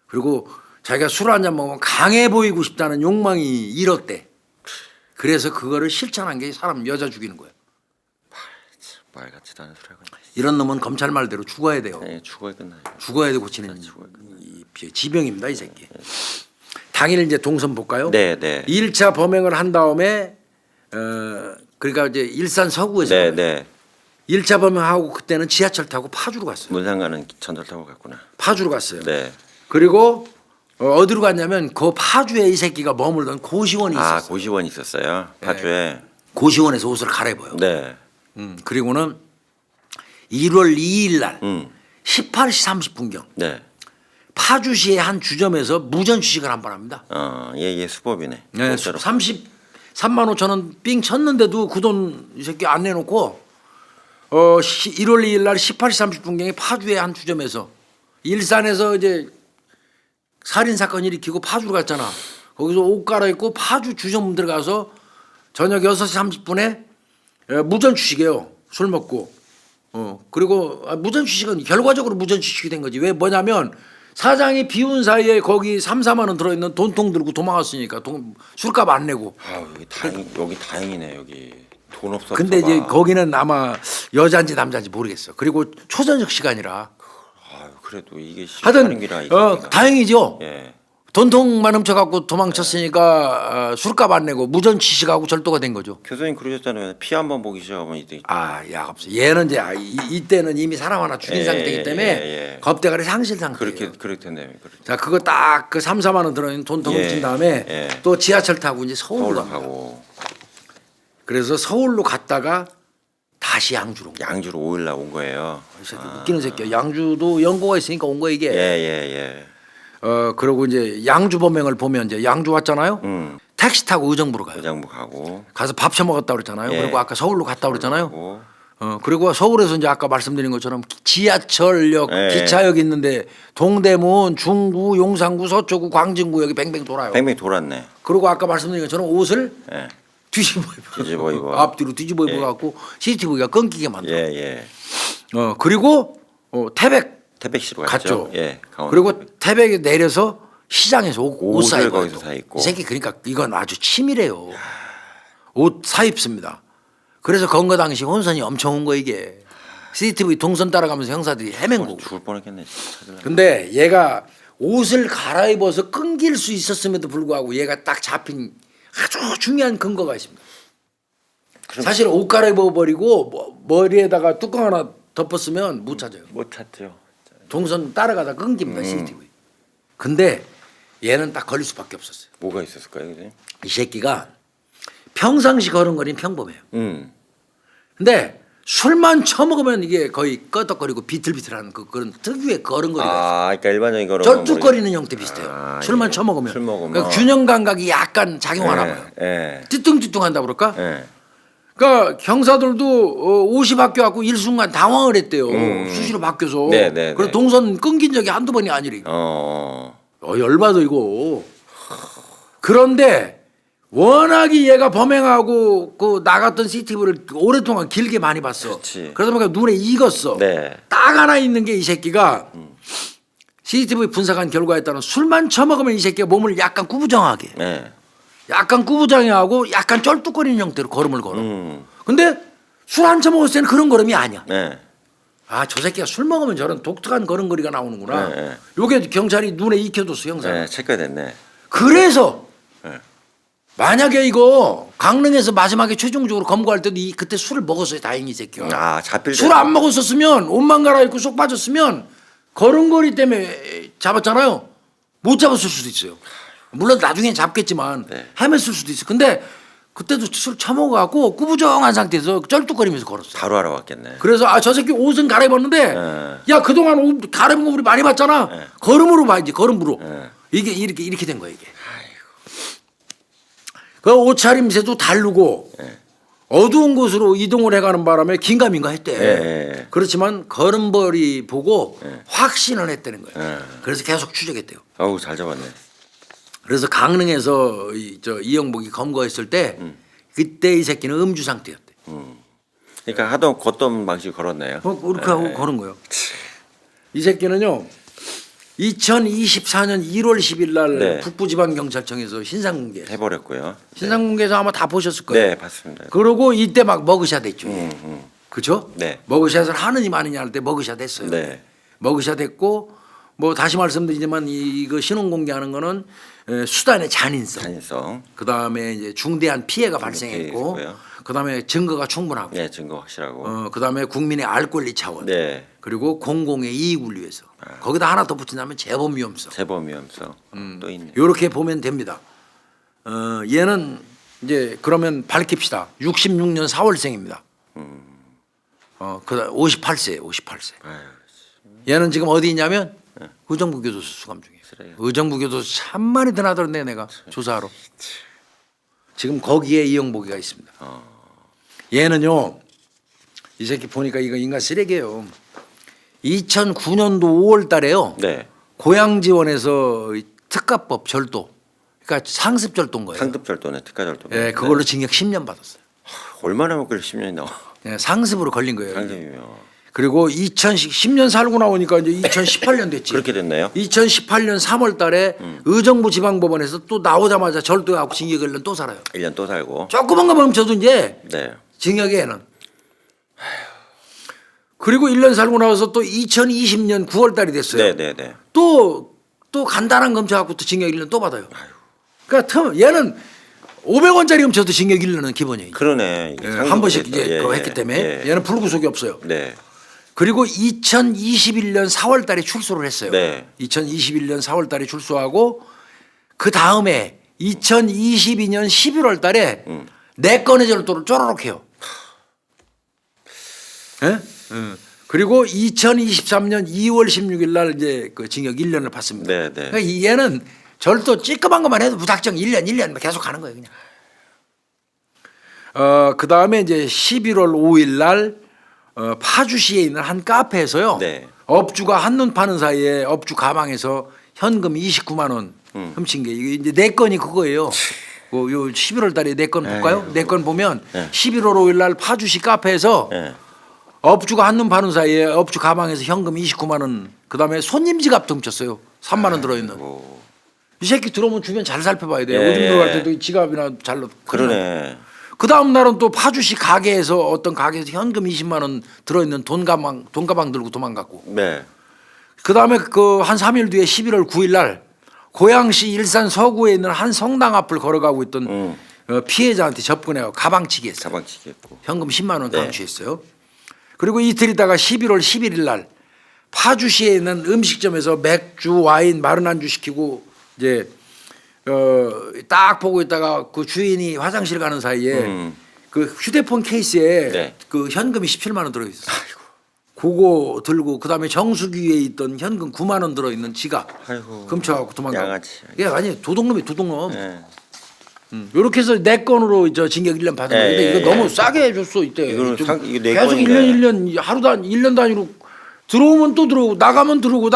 Speaker 1: 그리고 자기가 술 한 잔 먹으면 강해 보이고 싶다는 욕망이 일었대. 그래서 그거를 실천한 게 사람 여자 죽이는 거예요.
Speaker 2: 말 같지도 않은 소리 하고 있네.
Speaker 1: 이런 놈은 검찰 말대로 죽어야 돼요.
Speaker 2: 네, 죽어야 끝나요.
Speaker 1: 죽어야 돼 고치는 이 지병입니다 이 새끼. 당일 이제 동선 볼까요?
Speaker 2: 네, 네.
Speaker 1: 1차 범행을 한 다음에 그러니까 이제 일산 서구에서
Speaker 2: 네, 네.
Speaker 1: 1차 범행하고 그때는 지하철 타고 파주로 갔어요.
Speaker 2: 문산 가는 전철 타고 갔구나.
Speaker 1: 파주로 갔어요.
Speaker 2: 네.
Speaker 1: 그리고 어디로 갔냐면 그 파주에 이 새끼가 머물던 고시원이
Speaker 2: 아,
Speaker 1: 있었어요.
Speaker 2: 고시원 있었어요. 파주에.
Speaker 1: 고시원에서 옷을 갈아입어요.
Speaker 2: 네.
Speaker 1: 그리고는 1월 2일 날 18시 30분경
Speaker 2: 네.
Speaker 1: 파주시의 한 주점에서 무전 취식을 한 번 합니다.
Speaker 2: 얘 수법이네.
Speaker 1: 네,
Speaker 2: 공짜로.
Speaker 1: 33만 5천 원 삥 쳤는데도 그 돈 이 새끼 안 내놓고 1월 2일 날 18시 30분경에 파주의 한 주점에서 일산에서 이제 살인 사건 일으키고 파주로 갔잖아. 거기서 옷 갈아입고 파주 주점 들어가서 저녁 6시 30분에 무전 취식이에요. 술 먹고. 그리고 무전 취식은 결과적으로 무전 취식이 된 거지. 왜 뭐냐면 사장이 비운 사이에 거기 3, 4만 원 들어있는 돈통 들고 도망갔으니까 술값 안 내고.
Speaker 2: 아, 여기 다행이네. 여기 돈 없어.
Speaker 1: 근데 이제 거기는 아마 여자인지 남자인지 모르겠어. 그리고 초저녁 시간이라.
Speaker 2: 아, 그래도 이게
Speaker 1: 하여튼 다행이죠.
Speaker 2: 예.
Speaker 1: 돈통만 훔쳐갖고 도망쳤으니까 술값 안 내고 무전 취식하고 절도가 된 거죠.
Speaker 2: 교수님 그러셨잖아요. 피 한 번 보기 시작하면 이때.
Speaker 1: 야 없어. 얘는 이제 이때는 이미 사람 하나 죽인
Speaker 2: 예,
Speaker 1: 상태이기 때문에
Speaker 2: 예.
Speaker 1: 겁대가리 상실 상태예요.
Speaker 2: 그렇게 됐네요.
Speaker 1: 자 그거 딱 그 3, 4만 원 들어있는 돈통 훔친 다음에 또 지하철 타고 이제 서울로 갑니다.
Speaker 2: 가고.
Speaker 1: 그래서 서울로 갔다가 다시 양주로.
Speaker 2: 양주로 5일 날 온 거예요.
Speaker 1: 이 새끼 웃기는 새끼야. 양주도 연고가 있으니까 온 거 이게.
Speaker 2: 예.
Speaker 1: 그리고 이제 양주 범행을 보면 이제 양주 왔잖아요. 택시 타고 의정부로 가요.
Speaker 2: 의정부 가고.
Speaker 1: 가서 밥 처먹었다 그랬잖아요.
Speaker 2: 예.
Speaker 1: 그리고 아까 서울로 갔다 그랬잖아요.
Speaker 2: 가고.
Speaker 1: 그리고 서울에서 이제 아까 말씀드린 것처럼 지하철역,
Speaker 2: 예.
Speaker 1: 기차역 있는데 동대문, 중구, 용산구, 서초구, 광진구 여기 뱅뱅 돌아요.
Speaker 2: 뱅뱅 돌았네.
Speaker 1: 그리고 아까 말씀드린 것처럼 옷을
Speaker 2: 예.
Speaker 1: 뒤집어
Speaker 2: 입어.
Speaker 1: 앞뒤로 뒤집어 입어 갖고 CCTV가 끊기게 만들어.
Speaker 2: 예.
Speaker 1: 그리고
Speaker 2: 태백시로
Speaker 1: 갔죠.
Speaker 2: 예.
Speaker 1: 그리고 태백에 내려서 시장에서 옷
Speaker 2: 옷을
Speaker 1: 사입어요.
Speaker 2: 거기서 사 입고.
Speaker 1: 이 새끼 그러니까 이건 아주 치밀해요. 옷 사입습니다. 그래서 건거 당시 혼선이 엄청 온 거 이게. CCTV 동선 따라가면서 형사들이 헤맨 거고.
Speaker 2: 죽을 뻔했겠네. 진짜.
Speaker 1: 근데 얘가 옷을 갈아입어서 끊길 수 있었음에도 불구하고 얘가 딱 잡힌 아주 중요한 근거가 있습니다. 사실 옷 갈아입어 버리고 머리에다가 뚜껑 하나 덮었으면 못 찾아요.
Speaker 2: 못 찾죠.
Speaker 1: 동선 따라가다 끊깁니다 CCTV. 근데 얘는 딱 걸릴 수밖에 없었어요.
Speaker 2: 뭐가 있었을까요, 그지?
Speaker 1: 이 새끼가 평상시 걸음걸이는 평범해요. 근데 술만 처먹으면 이게 거의 끄덕거리고 비틀비틀한 그런 특유의 걸음걸이가 있어요.
Speaker 2: 그러니까 일반적인 거로
Speaker 1: 쩔뚝거리는 형태 비슷해요. 술만
Speaker 2: 예.
Speaker 1: 처먹으면.
Speaker 2: 술 먹으면.
Speaker 1: 그러니까 균형 감각이 약간 작용하나 봐요.
Speaker 2: 예.
Speaker 1: 띠뚱띠뚱한다 그럴까?
Speaker 2: 예.
Speaker 1: 그러니까 형사들도 옷이 바뀌어갖고 일순간 당황을 했대요. 수시로 바뀌어서.
Speaker 2: 네.
Speaker 1: 그래서 동선 끊긴 적이 한두 번이 아니래. 열받아 이거. 그런데 워낙에 얘가 범행하고 그 나갔던 CCTV를 오랫동안 길게 많이 봤어.
Speaker 2: 그렇지.
Speaker 1: 그러다 보니까 눈에 익었어.
Speaker 2: 네.
Speaker 1: 딱 하나 있는 게 이 새끼가 CCTV 분석한 결과에 따른 술만 처먹으면 이 새끼가 몸을 약간 구부정하게.
Speaker 2: 네.
Speaker 1: 약간 구부정하고 약간 쩔뚝거리는 형태로 걸음을 걸어. 근데 술 안 처먹었을 때는 그런 걸음이 아니야.
Speaker 2: 네.
Speaker 1: 저 새끼가 술 먹으면 저런 독특한 걸음걸이가 나오는구나.
Speaker 2: 네.
Speaker 1: 요게 경찰이 눈에 익혀뒀어 형사.
Speaker 2: 네. 체크됐네.
Speaker 1: 그래서
Speaker 2: 네.
Speaker 1: 만약에 이거 강릉에서 마지막에 최종적으로 검거할 때도 그때 술을 먹었어요. 다행히 이 새끼가.
Speaker 2: 잡힐
Speaker 1: 술 안 먹었었으면 옷만 갈아입고 쏙 빠졌으면 걸음걸이 때문에 잡았잖아요. 못 잡았을 수도 있어요. 물론 나중엔 잡겠지만
Speaker 2: 네.
Speaker 1: 헤맸을 수도 있어. 근데 그때도 술 처먹어갖고 꾸부정한 상태에서 쩔뚝거리면서 걸었어.
Speaker 2: 바로 알아왔겠네.
Speaker 1: 그래서 아 저 새끼 옷은 갈아입었는데 야 그동안 옷 갈아입은 거 우리 많이 봤잖아. 걸음으로 봐야지 걸음으로. 이게 이렇게 된 거야 이게. 그 옷차림새도 다르고 어두운 곳으로 이동을 해가는 바람에 긴가민가 했대.
Speaker 2: 예.
Speaker 1: 그렇지만 걸음걸이 보고 확신을 했다는 거예요. 그래서 계속 추적했대요.
Speaker 2: 어우 잘 잡았네.
Speaker 1: 그래서 강릉에서 이영복이 검거했을 때 그때 이 새끼는 음주 상태였대.
Speaker 2: 그러니까 하던 걷던 방식 걸었네요.
Speaker 1: 그렇게 하고 걸은 거예요. 이 새끼는요. 2024년 1월 10일 날
Speaker 2: 네.
Speaker 1: 북부지방경찰청에서 신상공개.
Speaker 2: 해버렸고요.
Speaker 1: 신상공개에서 아마 다 보셨을 거예요.
Speaker 2: 네, 봤습니다.
Speaker 1: 그러고 이때 막 머그샷 했죠. 그렇죠?
Speaker 2: 네.
Speaker 1: 머그샷을 하느니 마느냐 할 때 머그샷 했어요.
Speaker 2: 네.
Speaker 1: 머그샷 했고 뭐 다시 말씀드리지만 이거 신원 공개하는 거는 수단의 잔인성. 그다음에 이제 중대한 피해가 발생했고
Speaker 2: 있고요.
Speaker 1: 그다음에 증거가 충분하고
Speaker 2: 네, 증거 확실하고.
Speaker 1: 그다음에 국민의 알 권리 차원.
Speaker 2: 네.
Speaker 1: 그리고 공공의 이익을 위해서. 거기다 하나 더 붙인다면 재범 위험성.
Speaker 2: 재범 위험성 또 있네.
Speaker 1: 이렇게 보면 됩니다. 얘는 이제 그러면 밝힙시다. 66년 4월생입니다. 그다음 58세.
Speaker 2: 아유,
Speaker 1: 얘는 지금 어디 있냐면 의정부 교도소 수감 중이에요.
Speaker 2: 쓰레기.
Speaker 1: 의정부 교도소 참 많이 드나들었네 내가 조사하러. 지금 거기에 이영복이가 있습니다. 얘는요. 이 새끼 보니까 이거 인간 쓰레기예요. 2009년도 5월 달에요.
Speaker 2: 네.
Speaker 1: 고양지원에서 특가법 절도. 그러니까 상습절도인 거예요.
Speaker 2: 상급절도네, 특가절도.
Speaker 1: 예, 그걸로 징역 10년 받았어요.
Speaker 2: 얼마나 먹길래 10년이 나와?
Speaker 1: 예, 상습으로 걸린 거예요.
Speaker 2: 상급이면
Speaker 1: 그리고 2010년 살고 나오니까 이제 2018년 됐지.
Speaker 2: 그렇게 됐나요?
Speaker 1: 2018년 3월 달에 의정부 지방법원에서 또 나오자마자 절도하고 징역 1년 또 살아요.
Speaker 2: 1년 또 살고.
Speaker 1: 조그만 거 멈춰도 이제
Speaker 2: 네.
Speaker 1: 징역에는. 그리고 1년 살고 나와서 또 2020년 9월 달이 됐어요.
Speaker 2: 네.
Speaker 1: 또 간단한 거 훔쳐갖고 또 징역 1년 또 받아요. 그러니까 얘는 500원짜리 훔쳐도 징역 1년은 기본이에요.
Speaker 2: 그러네. 이게
Speaker 1: 한 번씩
Speaker 2: 상급이겠다.
Speaker 1: 이제 그거 했기 때문에 얘는 불구속이 없어요.
Speaker 2: 네.
Speaker 1: 그리고 2021년 4월 달에 출소를 했어요.
Speaker 2: 네.
Speaker 1: 2021년 4월 달에 출소하고 그 다음에 2022년 11월 달에 네 건의 절도를 쪼르륵 해요. 예? 그리고 2023년 2월 16일 날 이제 그 징역 1년을 받습니다.
Speaker 2: 네.
Speaker 1: 그러니까 얘는 절도 찌끄만 것만 해도 무작정 1년 계속 가는 거예요, 그냥. 그 다음에 이제 11월 5일 날 파주시에 있는 한 카페에서요.
Speaker 2: 네.
Speaker 1: 업주가 한눈 파는 사이에 업주 가방에서 현금 29만 원 훔친 게 이게 이제 네 건이 그거예요. 요 11월 달에 네 건 볼까요? 네 건 보면 11월 5일 날 파주시 카페에서
Speaker 2: 네.
Speaker 1: 업주가 한눈 파는 사이에 업주 가방에서 현금 29만 원, 그다음에 손님 지갑도 훔쳤어요. 3만 원 들어있는. 이 새끼 들어오면 주변 잘 살펴봐야 돼요.
Speaker 2: 예.
Speaker 1: 오줌 들어갈 때도 이 지갑이나 잘로.
Speaker 2: 그러네.
Speaker 1: 그 다음 날은 또 파주시 가게에서 어떤 가게에서 현금 20만 원 들어있는 돈 가방 들고 도망갔고.
Speaker 2: 네.
Speaker 1: 그 다음에 그 한 3일 뒤에 11월 9일 날 고양시 일산 서구에 있는 한 성당 앞을 걸어가고 있던 피해자한테 접근해서 가방치기 했어요.
Speaker 2: 가방치기 했고.
Speaker 1: 현금 10만 원
Speaker 2: 네.
Speaker 1: 강취했어요. 그리고 이틀 있다가 11월 11일 날 파주시에 있는 음식점에서 맥주, 와인, 마른 안주 시키고 이제 딱 보고 있다가 그 주인이 화장실 가는 사이에 그 휴대폰 케이스에
Speaker 2: 네.
Speaker 1: 그 현금이 17만 원 들어 있어. 그거 들고 그다음에 정수기에 있던 현금 9만 원 들어 있는 지갑
Speaker 2: 아이고.
Speaker 1: 훔쳐갖고 도망가고.
Speaker 2: 양아치.
Speaker 1: 예, 아니 도둑놈이 도둑놈.
Speaker 2: 네.
Speaker 1: 이렇게 해서 네 건으로 저 징역 1년 받은
Speaker 2: 예,
Speaker 1: 건데
Speaker 2: 예,
Speaker 1: 이거 너무
Speaker 2: 예.
Speaker 1: 싸게 해줬어 이때.
Speaker 2: 이거는
Speaker 1: 좀
Speaker 2: 이거 네
Speaker 1: 계속
Speaker 2: 건인데.
Speaker 1: 1년 하루 1년 단위로 들어오면 또 들어오고 나가면 들어오고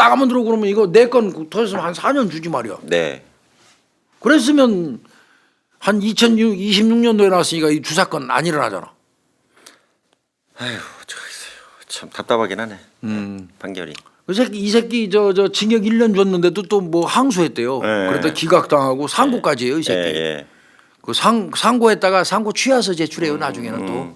Speaker 1: 그러면 이거 네 건 더해서 한 4년 주지 말이야.
Speaker 2: 네.
Speaker 1: 그랬으면 한 2026년도에 나왔으니까 이 두 사건 안 일어나잖아.
Speaker 2: 아휴, 참 답답하긴 하네. 판결이.
Speaker 1: 이 새끼 저 징역 1년 줬는데도 또 뭐 항소했대요.
Speaker 2: 예.
Speaker 1: 그러다 기각당하고 상고까지 해요 이 새끼.
Speaker 2: 예.
Speaker 1: 그 상고했다가 상고 취하서 제출해요 나중에는 또.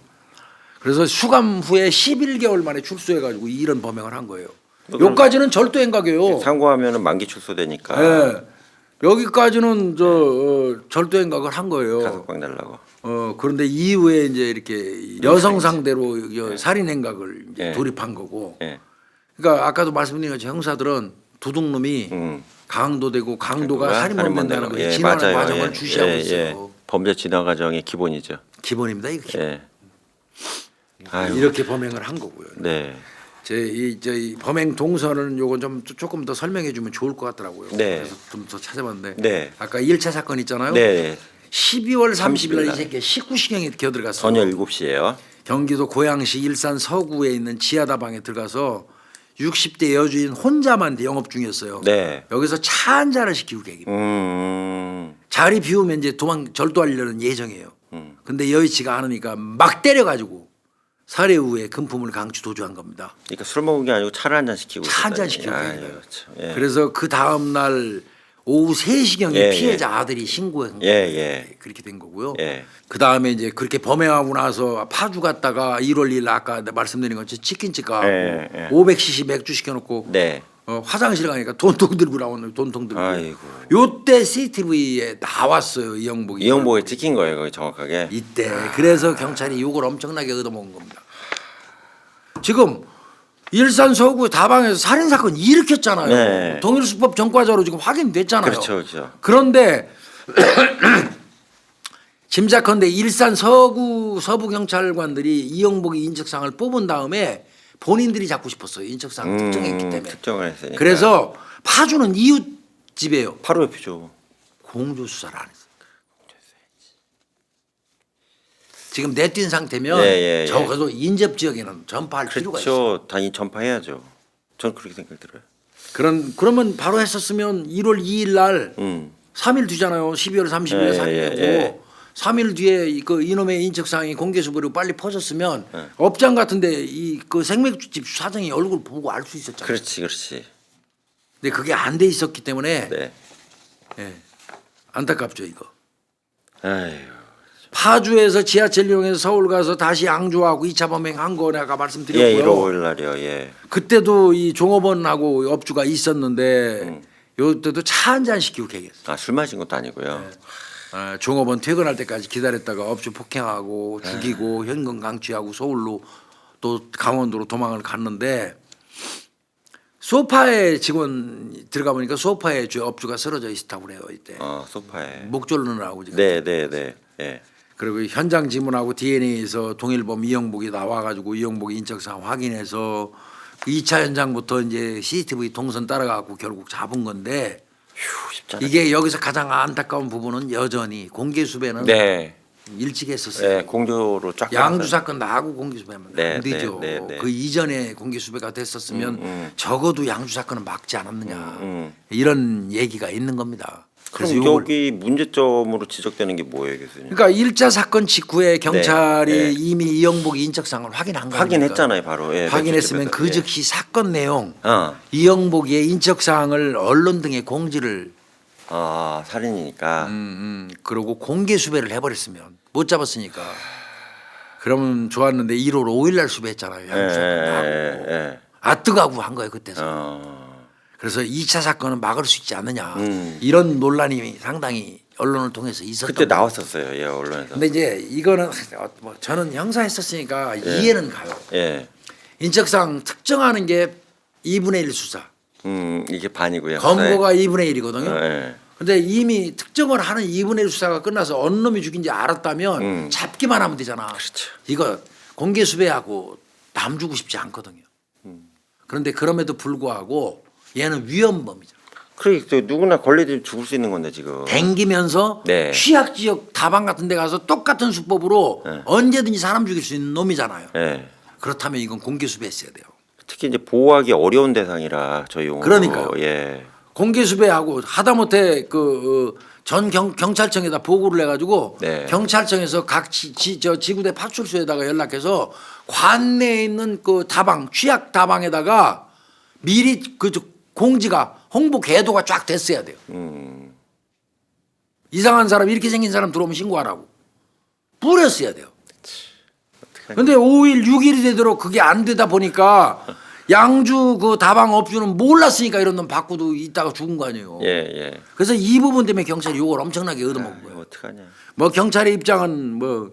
Speaker 1: 그래서 수감 후에 11개월 만에 출소해가지고 이런 범행을 한 거예요. 여기까지는 절도 행각이에요.
Speaker 2: 상고하면은 만기 출소되니까.
Speaker 1: 예. 여기까지는 절도 행각을 한 거예요.
Speaker 2: 가석방 달라고.
Speaker 1: 그런데 이후에 이제 이렇게 여성 상대로 살인 행각을 이제
Speaker 2: 예.
Speaker 1: 돌입한 거고.
Speaker 2: 예.
Speaker 1: 그러니까 아까도 말씀드린 것처럼 형사들은 도둑놈이 강도되고 강도가
Speaker 2: 강도가
Speaker 1: 살인범 된다는
Speaker 2: 살인범
Speaker 1: 거예요.
Speaker 2: 예,
Speaker 1: 진화하는
Speaker 2: 맞아요.
Speaker 1: 과정을
Speaker 2: 예,
Speaker 1: 주시하고
Speaker 2: 예,
Speaker 1: 있어요.
Speaker 2: 예. 범죄 진화 과정의 기본이죠.
Speaker 1: 기본입니다. 이거 기본.
Speaker 2: 예. 아유,
Speaker 1: 이렇게 범행을 한 거고요.
Speaker 2: 네.
Speaker 1: 이 범행 동선은 요거 좀 조금 더 설명해 주면 좋을 것 같더라고요.
Speaker 2: 네.
Speaker 1: 그래서 좀 더 찾아봤는데
Speaker 2: 네.
Speaker 1: 아까 1차 사건 있잖아요.
Speaker 2: 네.
Speaker 1: 12월 30일 날 이
Speaker 2: 30일
Speaker 1: 새끼 19시경에 기어들어갔어요.
Speaker 2: 저녁 7시에요.
Speaker 1: 경기도 고양시 일산 서구에 있는 지하다방에 들어가서 60대 여주인 혼자만 영업 중이었어요.
Speaker 2: 네.
Speaker 1: 여기서 차 한 잔을 시키고 계기. 자리 비우면 이제 절도하려는 예정이에요. 근데 여의치가 않으니까 막 때려가지고 살해 후에 금품을 강취 도주한 겁니다.
Speaker 2: 그러니까 술 먹은 게 아니고 차를 한 잔 시키고
Speaker 1: 차 한 잔
Speaker 2: 있었다니.
Speaker 1: 시키고
Speaker 2: 아유,
Speaker 1: 계기예요.
Speaker 2: 참. 예.
Speaker 1: 그래서 그 다음 날 오후 3시경에
Speaker 2: 예,
Speaker 1: 피해자 아들이 신고한
Speaker 2: 예, 예.
Speaker 1: 그렇게 된 거고요.
Speaker 2: 예.
Speaker 1: 그 다음에 이제 그렇게 범행하고 나서 파주 갔다가 1월 1일 아까 말씀드린 것처럼 치킨집 가고
Speaker 2: 예, 예.
Speaker 1: 500cc 맥주 시켜놓고
Speaker 2: 네.
Speaker 1: 화장실 가니까 돈통 들고 나오는 돈통 들고.
Speaker 2: 아이고.
Speaker 1: 요때 CCTV에 나왔어요 이영복이.
Speaker 2: 이영복에 찍힌 거예요, 거기 정확하게.
Speaker 1: 이때 그래서 경찰이 욕을 엄청나게 얻어먹은 겁니다. 지금 일산 서구 다방에서 살인 사건 일으켰잖아요.
Speaker 2: 네.
Speaker 1: 동일수법 전과자로 지금 확인됐잖아요.
Speaker 2: 그렇죠, 그렇죠.
Speaker 1: 그런데 짐작컨대 일산 서부 경찰관들이 이영복이 인적사항을 뽑은 다음에 본인들이 잡고 싶었어요. 인적사항 특정했기 때문에.
Speaker 2: 특정을 했으니까.
Speaker 1: 그래서 파주는 이웃집이에요.
Speaker 2: 바로 옆이죠.
Speaker 1: 공조 수사를 안 했어요. 지금 내뛴 상태면
Speaker 2: 예, 예, 예.
Speaker 1: 적어도 인접 지역에는 전파할 필요가 있어요.
Speaker 2: 그렇죠. 당연히 전파해야죠. 전 그렇게 생각 들어요.
Speaker 1: 그러면 바로 했었으면 1월 2일 날 3일 뒤잖아요. 12월 30일에
Speaker 2: 예,
Speaker 1: 살인하고
Speaker 2: 예.
Speaker 1: 3일 뒤에 그 이놈의 인적사항이 공개수배로 빨리 퍼졌으면 업장 같은데 이 그 생맥주집 사장이 얼굴 보고 알 수 있었잖아요.
Speaker 2: 그렇지, 그렇지.
Speaker 1: 근데 그게 안 돼 있었기 때문에
Speaker 2: 네.
Speaker 1: 예, 안타깝죠 이거.
Speaker 2: 아유.
Speaker 1: 파주에서 지하철 이용해서 서울 가서 다시 양주하고 2차 범행한 거 내가
Speaker 2: 예,
Speaker 1: 말씀드렸고요.
Speaker 2: 1월 5일 날이요. 예.
Speaker 1: 그때도 이 종업원하고 업주가 있었는데 요때도 차 한 잔 시키고 계겠어요.
Speaker 2: 아, 술 마신 것도 아니고요.
Speaker 1: 종업원 퇴근할 때까지 기다렸다가 업주 폭행하고 죽이고 현금 강취하고 서울로 또 강원도로 도망을 갔는데 소파에 직원 들어가 보니까 소파에 업주가 쓰러져 있었다고 그래요 이때.
Speaker 2: 소파에.
Speaker 1: 목 졸르느라고 지금.
Speaker 2: 네, 네, 네. 예.
Speaker 1: 그리고 현장 지문하고 DNA에서 동일범 이영복이 나와가지고 이영복이 인적사항 확인해서 그 2차 현장부터 이제 CCTV 동선 따라가고 결국 잡은 건데
Speaker 2: 휴, 쉽지 않아요.
Speaker 1: 이게 여기서 가장 안타까운 부분은 여전히 공개 수배는
Speaker 2: 네.
Speaker 1: 일찍 했었어요.
Speaker 2: 네, 공조로 쫙.
Speaker 1: 양주
Speaker 2: 나갔어요.
Speaker 1: 사건 나하고 공개 수배하면
Speaker 2: 네,
Speaker 1: 안 되죠.
Speaker 2: 네, 네, 네.
Speaker 1: 그 이전에 공개 수배가 됐었으면 적어도 양주 사건은 막지 않았느냐 이런 얘기가 있는 겁니다. 그래서
Speaker 2: 그럼
Speaker 1: 요걸
Speaker 2: 여기 문제점으로 지적되는 게 뭐예요, 교수님?
Speaker 1: 그러니까 1차 사건 직후에 경찰이
Speaker 2: 네.
Speaker 1: 이미 이영복이 인적사항을 확인한 거니까
Speaker 2: 확인했잖아요, 바로. 예,
Speaker 1: 확인했으면
Speaker 2: 며칠
Speaker 1: 그
Speaker 2: 전에.
Speaker 1: 즉시 사건 내용
Speaker 2: 어.
Speaker 1: 이영복의 인적사항을 언론 등에 공지를
Speaker 2: 살인이니까.
Speaker 1: 그러고 공개 수배를 해버렸으면 못 잡았으니까 그러면 좋았는데 1월 5일 날 수배했잖아요. 양주 사건 나하고.
Speaker 2: 예.
Speaker 1: 아뜨가고 한 거예요 그때서.
Speaker 2: 어.
Speaker 1: 그래서 2차 사건은 막을 수 있지 않느냐
Speaker 2: 이런
Speaker 1: 이런 논란이 상당히 언론을 통해서 있었던
Speaker 2: 그때
Speaker 1: 거예요.
Speaker 2: 나왔었어요, 예, 언론에서.
Speaker 1: 근데 이제 이거는 뭐 저는 형사했었으니까 이해는 가요.
Speaker 2: 예.
Speaker 1: 인적사항 특정하는 게 2분의 1 수사.
Speaker 2: 이게 반이고요.
Speaker 1: 검거가 2분의 1이거든요.
Speaker 2: 예.
Speaker 1: 근데 이미 특정을 하는 2분의 1 수사가 끝나서 어느 놈이 죽인지 알았다면 잡기만 하면 되잖아.
Speaker 2: 그렇죠.
Speaker 1: 이거 공개 수배하고 남 주고 싶지 않거든요. 그런데 그럼에도 불구하고 얘는 위헌범이죠.
Speaker 2: 그러니까 누구나 걸리면 죽을 수 있는 건데 지금.
Speaker 1: 댕기면서
Speaker 2: 네.
Speaker 1: 취약 지역 다방 같은 데 가서 똑같은 수법으로 언제든지 사람 죽일 수 있는 놈이잖아요.
Speaker 2: 예.
Speaker 1: 그렇다면 이건 공개 수배했어야 돼요.
Speaker 2: 특히 이제 보호하기 어려운 대상이라 저희 용어로.
Speaker 1: 그러니까요.
Speaker 2: 예.
Speaker 1: 공개 수배하고 하다못해 전 경찰청에다 보고를 해가지고
Speaker 2: 네.
Speaker 1: 경찰청에서 각 지구대 파출소에다가 연락해서 관내에 있는 그 다방 취약 다방에다가 미리 그 공지가 홍보 계도가 쫙 됐어야 돼요. 이상한 사람 이렇게 생긴 사람 들어오면 신고하라고 뿌렸어야 돼요. 근데 5일 6일이 되도록 그게 안 되다 보니까 양주 그 다방 업주는 몰랐으니까 이런 놈 받고도 있다가 죽은 거 아니에요.
Speaker 2: 예.
Speaker 1: 그래서 이 부분 때문에 경찰이 욕을 엄청나게 얻어먹은 거예요.
Speaker 2: 어떡하냐.
Speaker 1: 뭐 경찰의 입장은 뭐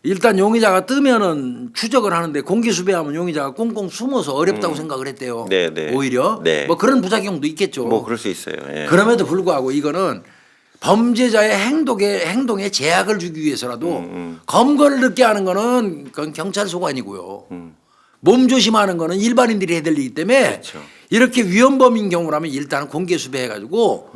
Speaker 1: 일단 용의자가 뜨면은 추적을 하는데 공개 수배하면 용의자가 꽁꽁 숨어서 어렵다고 생각을 했대요.
Speaker 2: 네, 네.
Speaker 1: 오히려
Speaker 2: 네.
Speaker 1: 뭐 그런 부작용도 있겠죠.
Speaker 2: 뭐 그럴 수 있어요. 예.
Speaker 1: 그럼에도 불구하고 이거는 범죄자의 행동에 제약을 주기 위해서라도 검거를 늦게 하는 거는 그건 경찰 소관이고요. 몸 조심하는 거는 일반인들이 해야 될 일이기 때문에
Speaker 2: 그렇죠.
Speaker 1: 이렇게 위헌범인 경우라면 일단 공개 수배해가지고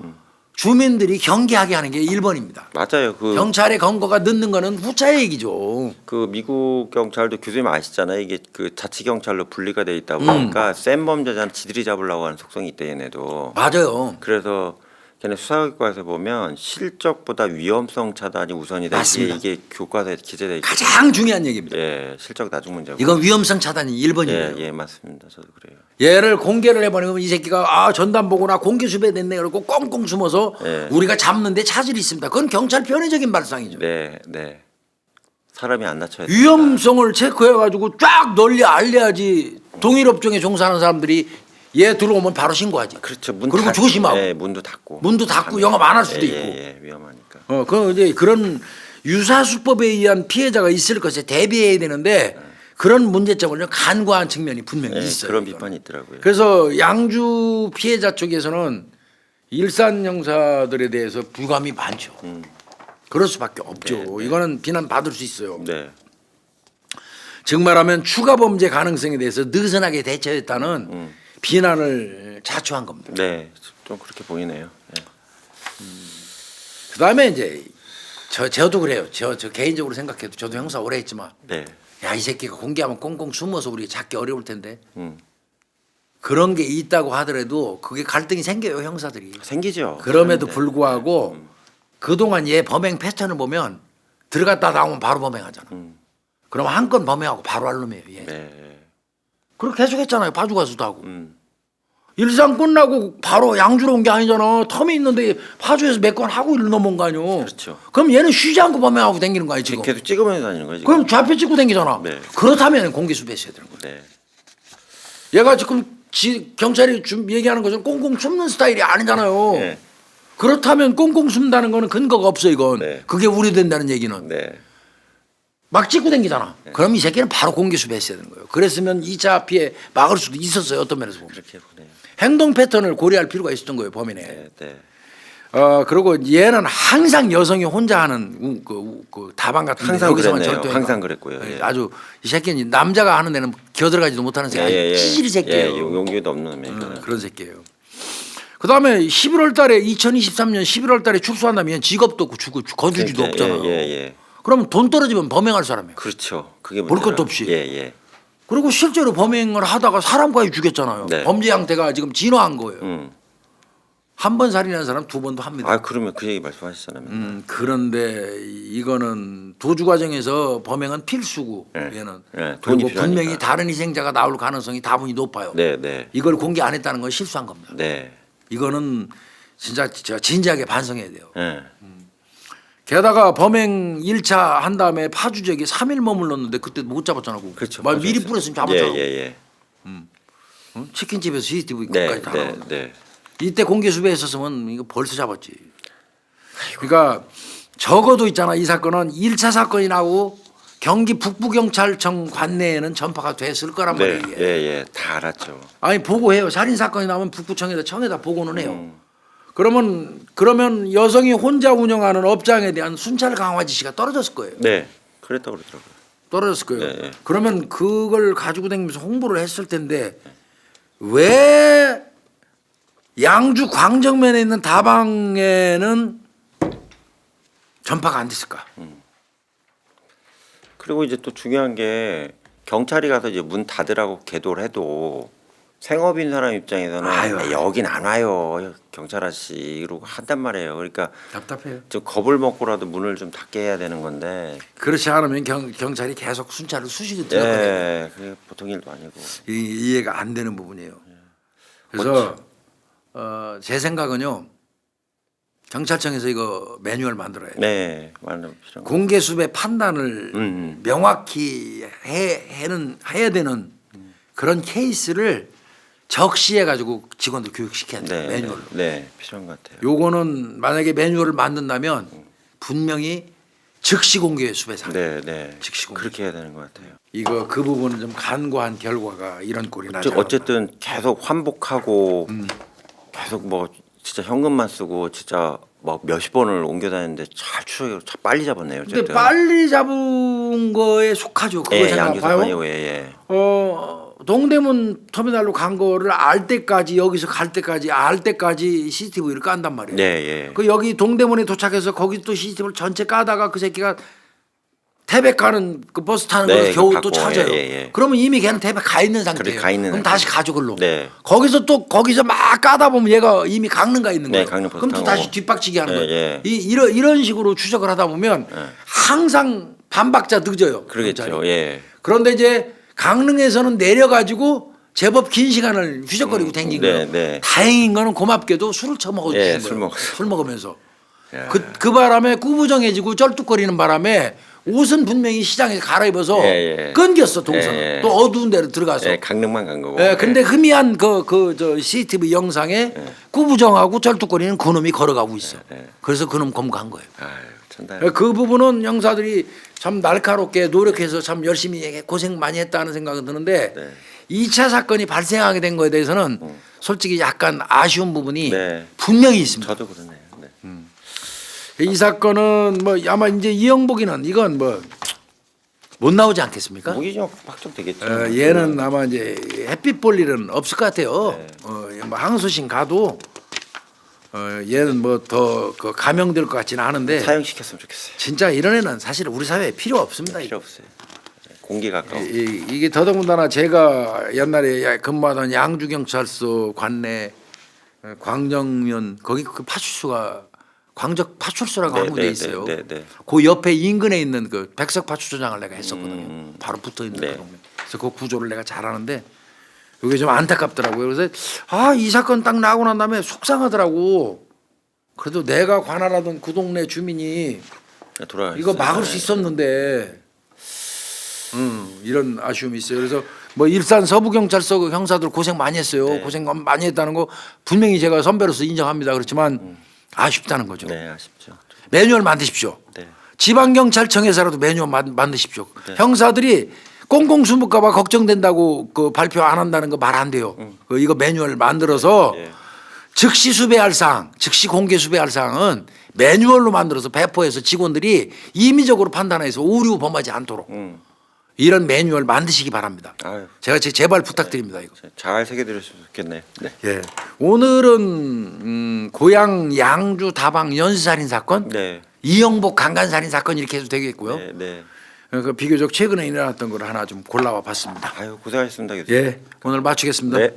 Speaker 1: 주민들이 경계하게 하는 게 1번입니다.
Speaker 2: 맞아요.
Speaker 1: 경찰의 검거가 늦는 거는 후차의 얘기죠.
Speaker 2: 그 미국 경찰도 교수님 아시잖아요. 이게 그 자치 경찰로 분리가 돼 있다 보니까 센 범죄자는 지들이 잡으려고 하는 속성이 있대 얘네도.
Speaker 1: 맞아요.
Speaker 2: 그래서 걔네 수사교과에서 보면 실적보다 위험성 차단이 우선이다.
Speaker 1: 맞습니다.
Speaker 2: 이게 교과서에 기재돼 있고.
Speaker 1: 가장 중요한 얘기입니다.
Speaker 2: 예, 실적 나중 문제고.
Speaker 1: 이건 위험성 차단이 1번이에요.
Speaker 2: 예, 맞습니다. 저도 그래요.
Speaker 1: 얘를 공개를 해버리면 이 새끼가 전담 보고나 공개 수배됐네 그러고 꽁꽁 숨어서
Speaker 2: 네.
Speaker 1: 우리가 잡는데 차질이 있습니다. 그건 경찰 편의적인 발상이죠.
Speaker 2: 네, 네. 사람이 안 다쳐야 돼.
Speaker 1: 위험성을 체크해가지고 쫙 널리 알려야지 동일업종에 종사하는 사람들이 얘 들어오면 바로 신고하지.
Speaker 2: 그렇죠.
Speaker 1: 그리고 조심하고.
Speaker 2: 예, 문도 닫고.
Speaker 1: 문도 닫고 영업 안 할 수도 있고.
Speaker 2: 예, 위험하니까.
Speaker 1: 그 이제 그런 유사수법에 의한 피해자가 있을 것에 대비해야 되는데 그런 문제점을 간과한 측면이 분명히
Speaker 2: 예,
Speaker 1: 있어요.
Speaker 2: 그런
Speaker 1: 이거는.
Speaker 2: 비판이 있더라고요.
Speaker 1: 그래서 양주 피해자 쪽에서는 일산 형사들에 대해서 불감이 많죠. 그럴 수밖에 없죠.
Speaker 2: 네, 네.
Speaker 1: 이거는 비난 받을 수 있어요.
Speaker 2: 네.
Speaker 1: 즉 말하면 추가 범죄 가능성에 대해서 느슨하게 대처했다는 비난을 자초한 겁니다.
Speaker 2: 네. 좀 그렇게 보이네요. 예.
Speaker 1: 그다음에 이제 저도 그래요. 저 개인적으로 생각해도 저도 형사 오래 했지만
Speaker 2: 네.
Speaker 1: 야, 이 새끼가 공개하면 꽁꽁 숨어서 우리가 잡기 어려울 텐데
Speaker 2: 음.
Speaker 1: 그런 게 있다고 하더라도 그게 갈등이 생겨요, 형사들이.
Speaker 2: 생기죠.
Speaker 1: 그럼에도
Speaker 2: 네.
Speaker 1: 불구하고 그동안 얘 범행 패턴을 보면 들어갔다 나오면 바로 범행하잖아. 그럼 한 건 범행하고 바로 할 놈이에요. 얘.
Speaker 2: 네.
Speaker 1: 그렇게 계속 했잖아요. 파주 가서도 하고.
Speaker 2: 음.
Speaker 1: 일상 끝나고 바로 양주로 온 게 아니잖아. 텀이 있는데 파주에서 몇 건 하고 일로 넘어온 거 아니오.
Speaker 2: 그렇죠.
Speaker 1: 그럼 얘는 쉬지 않고 범행하고 다니는 거 아니야 지금.
Speaker 2: 계속 찍으면서 다니는 거예요, 지금.
Speaker 1: 그럼 좌표 찍고 다니잖아.
Speaker 2: 네.
Speaker 1: 그렇다면 공개 수배했어야 되는 거야.
Speaker 2: 네.
Speaker 1: 얘가 지금 경찰이 얘기하는 것은 꽁꽁 숨는 스타일이 아니잖아요.
Speaker 2: 네.
Speaker 1: 그렇다면 꽁꽁 숨다는 거는 근거가 없어 이건.
Speaker 2: 네.
Speaker 1: 그게 우려된다는 얘기는.
Speaker 2: 네.
Speaker 1: 막 찍고 다니잖아. 그럼 이 새끼는 바로 공개 수배했어야 되는 거예요. 그랬으면 2차 피해 막을 수도 있었어요. 어떤 면에서 보면.
Speaker 2: 그렇게 보네요.
Speaker 1: 행동 패턴을 고려할 필요가 있었던 거예요. 범인에.
Speaker 2: 네. 네.
Speaker 1: 그리고 얘는 항상 여성이 혼자 하는 그 다방 같은 데
Speaker 2: 항상
Speaker 1: 여기서만
Speaker 2: 그랬네요.
Speaker 1: 절도해요.
Speaker 2: 항상 그랬고요. 예.
Speaker 1: 아주 이 새끼는 남자가 하는 데는 겨들어가지도 못하는 새끼. 찌질이 새끼예요.
Speaker 2: 예, 용기도 없는 놈이에요.
Speaker 1: 그런 새끼예요. 그다음에 11월 달에 2023년 11월 달에 축소한 다음에 얘는 직업도 없고 거주지도
Speaker 2: 그러니까,
Speaker 1: 없잖아요.
Speaker 2: 예.
Speaker 1: 그러면 돈 떨어지면 범행할 사람이에요.
Speaker 2: 그렇죠. 그게
Speaker 1: 볼
Speaker 2: 문제라.
Speaker 1: 것도 없이.
Speaker 2: 예.
Speaker 1: 그리고 실제로 범행을 하다가 사람까지 죽였잖아요.
Speaker 2: 네.
Speaker 1: 범죄 형태가 지금 진화한 거예요.
Speaker 2: 음.
Speaker 1: 한 번 살인한 사람 두 번도 합니다.
Speaker 2: 아, 그러면 그 얘기 말씀하셨잖아요.
Speaker 1: 그런데 이거는 도주 과정에서 범행은 필수고
Speaker 2: 네.
Speaker 1: 얘는
Speaker 2: 네, 돈이
Speaker 1: 그리고
Speaker 2: 필요하니까.
Speaker 1: 분명히 다른 희생자가 나올 가능성이 다분히 높아요.
Speaker 2: 네.
Speaker 1: 이걸 공개 안 했다는 건 실수한 겁니다.
Speaker 2: 네.
Speaker 1: 이거는 진짜 진지하게 반성해야 돼요.
Speaker 2: 예.
Speaker 1: 게다가 범행 1차 한 다음에 파주 지역에 3일 머물렀는데 그때 못 잡았잖아.
Speaker 2: 그렇죠.
Speaker 1: 말 미리
Speaker 2: 맞았어요.
Speaker 1: 뿌렸으면 잡았잖아.
Speaker 2: 예.
Speaker 1: 응? 치킨집에서 CCTV
Speaker 2: 네.
Speaker 1: 까지 다 나와.
Speaker 2: 네.
Speaker 1: 이때 공개 수배했었으면 이거 벌써 잡았지. 그러니까 적어도 있잖아. 이 사건은 1차 사건이 나고 경기 북부경찰청 관내에는 전파가 됐을 거란
Speaker 2: 네.
Speaker 1: 말이에요.
Speaker 2: 예. 다 알았죠.
Speaker 1: 아니 보고해요. 살인 사건이 나면 청에다 보고는 해요. 그러면 여성이 혼자 운영하는 업장에 대한 순찰 강화 지시가 떨어졌을 거예요.
Speaker 2: 네. 그랬다고 그러더라고요.
Speaker 1: 떨어졌을 거예요.
Speaker 2: 네.
Speaker 1: 그러면 그걸 가지고 다니면서 홍보를 했을 텐데 왜 양주 광정면에 있는 다방에는 전파가 안 됐을까?
Speaker 2: 그리고 이제 또 중요한 게 경찰이 가서 이제 문 닫으라고 계도를 해도 생업인 사람 입장에서는
Speaker 1: 아유.
Speaker 2: 여긴 안 와요 경찰 아저씨 이러고 한단 말이에요. 그러니까
Speaker 1: 답답해요.
Speaker 2: 좀 겁을 먹고라도 문을 좀 닫게 해야 되는 건데.
Speaker 1: 그렇지 않으면 경찰이 계속 순찰을 수시로 들었거든요.
Speaker 2: 예, 그게 보통 일도 아니고.
Speaker 1: 이해가 안 되는 부분이에요. 그래서 제 생각은요. 경찰청에서 이거 매뉴얼 만들어야 돼요.
Speaker 2: 네, 맞는 필요한 거.
Speaker 1: 공개 수배 판단을 명확히 해야 되는 그런 케이스를 적시해 가지고 직원들 교육시켜야 돼요. 매뉴얼로.
Speaker 2: 네, 필요한 것 같아요.
Speaker 1: 요거는 만약에 매뉴얼을 만든다면 분명히 즉시 공개 수배상.
Speaker 2: 네, 네.
Speaker 1: 즉시 공개.
Speaker 2: 그렇게 해야 되는 것 같아요.
Speaker 1: 이거 그 부분은 좀 간과한 결과가 이런 꼴이 나죠.
Speaker 2: 어쨌든 계속 환복하고 계속 뭐 진짜 현금만 쓰고 진짜 뭐 몇십 번을 옮겨 다녔는데 잘 추적을 참 빨리 잡았네요.
Speaker 1: 근데
Speaker 2: 어쨌든.
Speaker 1: 빨리 잡은 거에 속하죠. 그거
Speaker 2: 예,
Speaker 1: 생각봐요.
Speaker 2: 양규 사건이고 예.
Speaker 1: 동대문 터미널로 간 거를 알 때까지 여기서 갈 때까지 알 때까지 CCTV를 깐단 말이에요.
Speaker 2: 네, 예.
Speaker 1: 그 여기 동대문에 도착해서 거기 또 CCTV를 전체 까다가 그 새끼가 태백 가는 그 버스 타는
Speaker 2: 네,
Speaker 1: 걸 겨우
Speaker 2: 그거
Speaker 1: 또
Speaker 2: 받고,
Speaker 1: 찾아요.
Speaker 2: 예, 예.
Speaker 1: 그러면 이미 걔는 태백 가 있는 상태예요.
Speaker 2: 그래, 가 있는
Speaker 1: 그럼
Speaker 2: 상태.
Speaker 1: 다시 가죠 글로.
Speaker 2: 네.
Speaker 1: 거기서 막 까다 보면 얘가 이미 강릉 가 있는
Speaker 2: 네,
Speaker 1: 거예요.
Speaker 2: 강릉 버스
Speaker 1: 그럼 또
Speaker 2: 타고.
Speaker 1: 다시 뒷박치기 하는
Speaker 2: 예,
Speaker 1: 거예요.
Speaker 2: 예.
Speaker 1: 이런 식으로 추적을 하다 보면 항상 반박자 늦어요.
Speaker 2: 그러겠죠.
Speaker 1: 경찰이.
Speaker 2: 예.
Speaker 1: 그런데 이제 강릉에서는 내려가지고 제법 긴 시간을 휘적거리고 댕긴
Speaker 2: 네,
Speaker 1: 거예요.
Speaker 2: 네.
Speaker 1: 다행인 거는 고맙게도 술을 처먹어
Speaker 2: 예,
Speaker 1: 주신
Speaker 2: 술
Speaker 1: 거예요.
Speaker 2: 먹었어요.
Speaker 1: 술 먹으면서.
Speaker 2: 야.
Speaker 1: 그 바람에 꾸부정해지고 쩔뚝거리는 바람에 옷은 분명히 시장에서 갈아입어서
Speaker 2: 예, 예.
Speaker 1: 끊겼어 동선을.
Speaker 2: 예, 예.
Speaker 1: 또 어두운 데로 들어가서.
Speaker 2: 예, 강릉만 간 거고.
Speaker 1: 예, 근데 희미한 저 CCTV 영상에 꾸부정하고 쩔뚝거리는 그놈이 걸어가고 있어.
Speaker 2: 예.
Speaker 1: 그래서 그놈 검거한 거예요.
Speaker 2: 아유, 천달.
Speaker 1: 예, 그 부분은 형사들이 참 날카롭게 노력해서 참 열심히 고생 많이 했다는 생각이 드는데
Speaker 2: 네.
Speaker 1: 2차 사건이 발생하게 된 거에 대해서는 솔직히 약간 아쉬운 부분이
Speaker 2: 네.
Speaker 1: 분명히 있습니다.
Speaker 2: 저도 그러네요. 네.
Speaker 1: 이 사건은 뭐 아마 이제 이영복이는 이건 뭐 못 나오지 않겠습니까?
Speaker 2: 무기징역 확정되겠죠.
Speaker 1: 얘는 아마 이제 햇빛 볼 일은 없을 것 같아요.
Speaker 2: 네.
Speaker 1: 뭐 항소심 가도 얘는 뭐 더 감형될 것 같지는 않은데
Speaker 2: 사형시켰으면 좋겠어요.
Speaker 1: 진짜 이런 애는 사실 우리 사회에 필요 없습니다.
Speaker 2: 필요 없어요. 공기 가까워.
Speaker 1: 이게 더더군다나 제가 옛날에 근무하던 양주경찰서 관내 광정면 거기 그 파출소가 광적 파출소라고
Speaker 2: 네,
Speaker 1: 한 군데
Speaker 2: 네,
Speaker 1: 있어요.
Speaker 2: 네, 네, 네.
Speaker 1: 그 옆에 인근에 있는 그 백석 파출소장을 내가 했었거든요. 바로 붙어 있는
Speaker 2: 네.
Speaker 1: 그 동네. 그래서 그 구조를 내가 잘 아는데 이게 좀 안타깝더라고요. 그래서 이 사건 딱 나고 난 다음에 속상하더라고. 그래도 내가 관할하던 그 동네 주민이
Speaker 2: 돌아가
Speaker 1: 이거
Speaker 2: 있어요.
Speaker 1: 막을 수 있었는데 이런 아쉬움이 있어요. 그래서 뭐 일산 서부경찰서 그 형사들 고생 많이 했어요.
Speaker 2: 네.
Speaker 1: 고생 많이 했다는 거 분명히 제가 선배로서 인정합니다. 그렇지만 아쉽다는 거죠.
Speaker 2: 네, 아쉽죠.
Speaker 1: 매뉴얼 만드십시오.
Speaker 2: 네.
Speaker 1: 지방경찰청에서라도 매뉴얼 만드십시오. 형사들이 꽁꽁 숨을까봐 걱정된다고 그 발표 안 한다는 거 말 안 돼요. 이거 매뉴얼 만들어서
Speaker 2: 예.
Speaker 1: 즉시 수배할 사항, 즉시 공개 수배할 사항은 매뉴얼로 만들어서 배포해서 직원들이 임의적으로 판단해서 오류 범하지 않도록 이런 매뉴얼 만드시기 바랍니다.
Speaker 2: 아유,
Speaker 1: 제가 제발 부탁드립니다. 이거.
Speaker 2: 잘 새겨드렸으면 좋겠네요. 네.
Speaker 1: 예. 오늘은 고향 양주 다방 연쇄살인 사건,
Speaker 2: 네.
Speaker 1: 이영복 강간살인 사건 이렇게 해도 되겠고요.
Speaker 2: 네, 네.
Speaker 1: 그 비교적 최근에 일어났던 걸 하나 좀 골라와 봤습니다.
Speaker 2: 아유, 고생하셨습니다, 교수님.
Speaker 1: 예, 오늘 마치겠습니다.
Speaker 2: 네.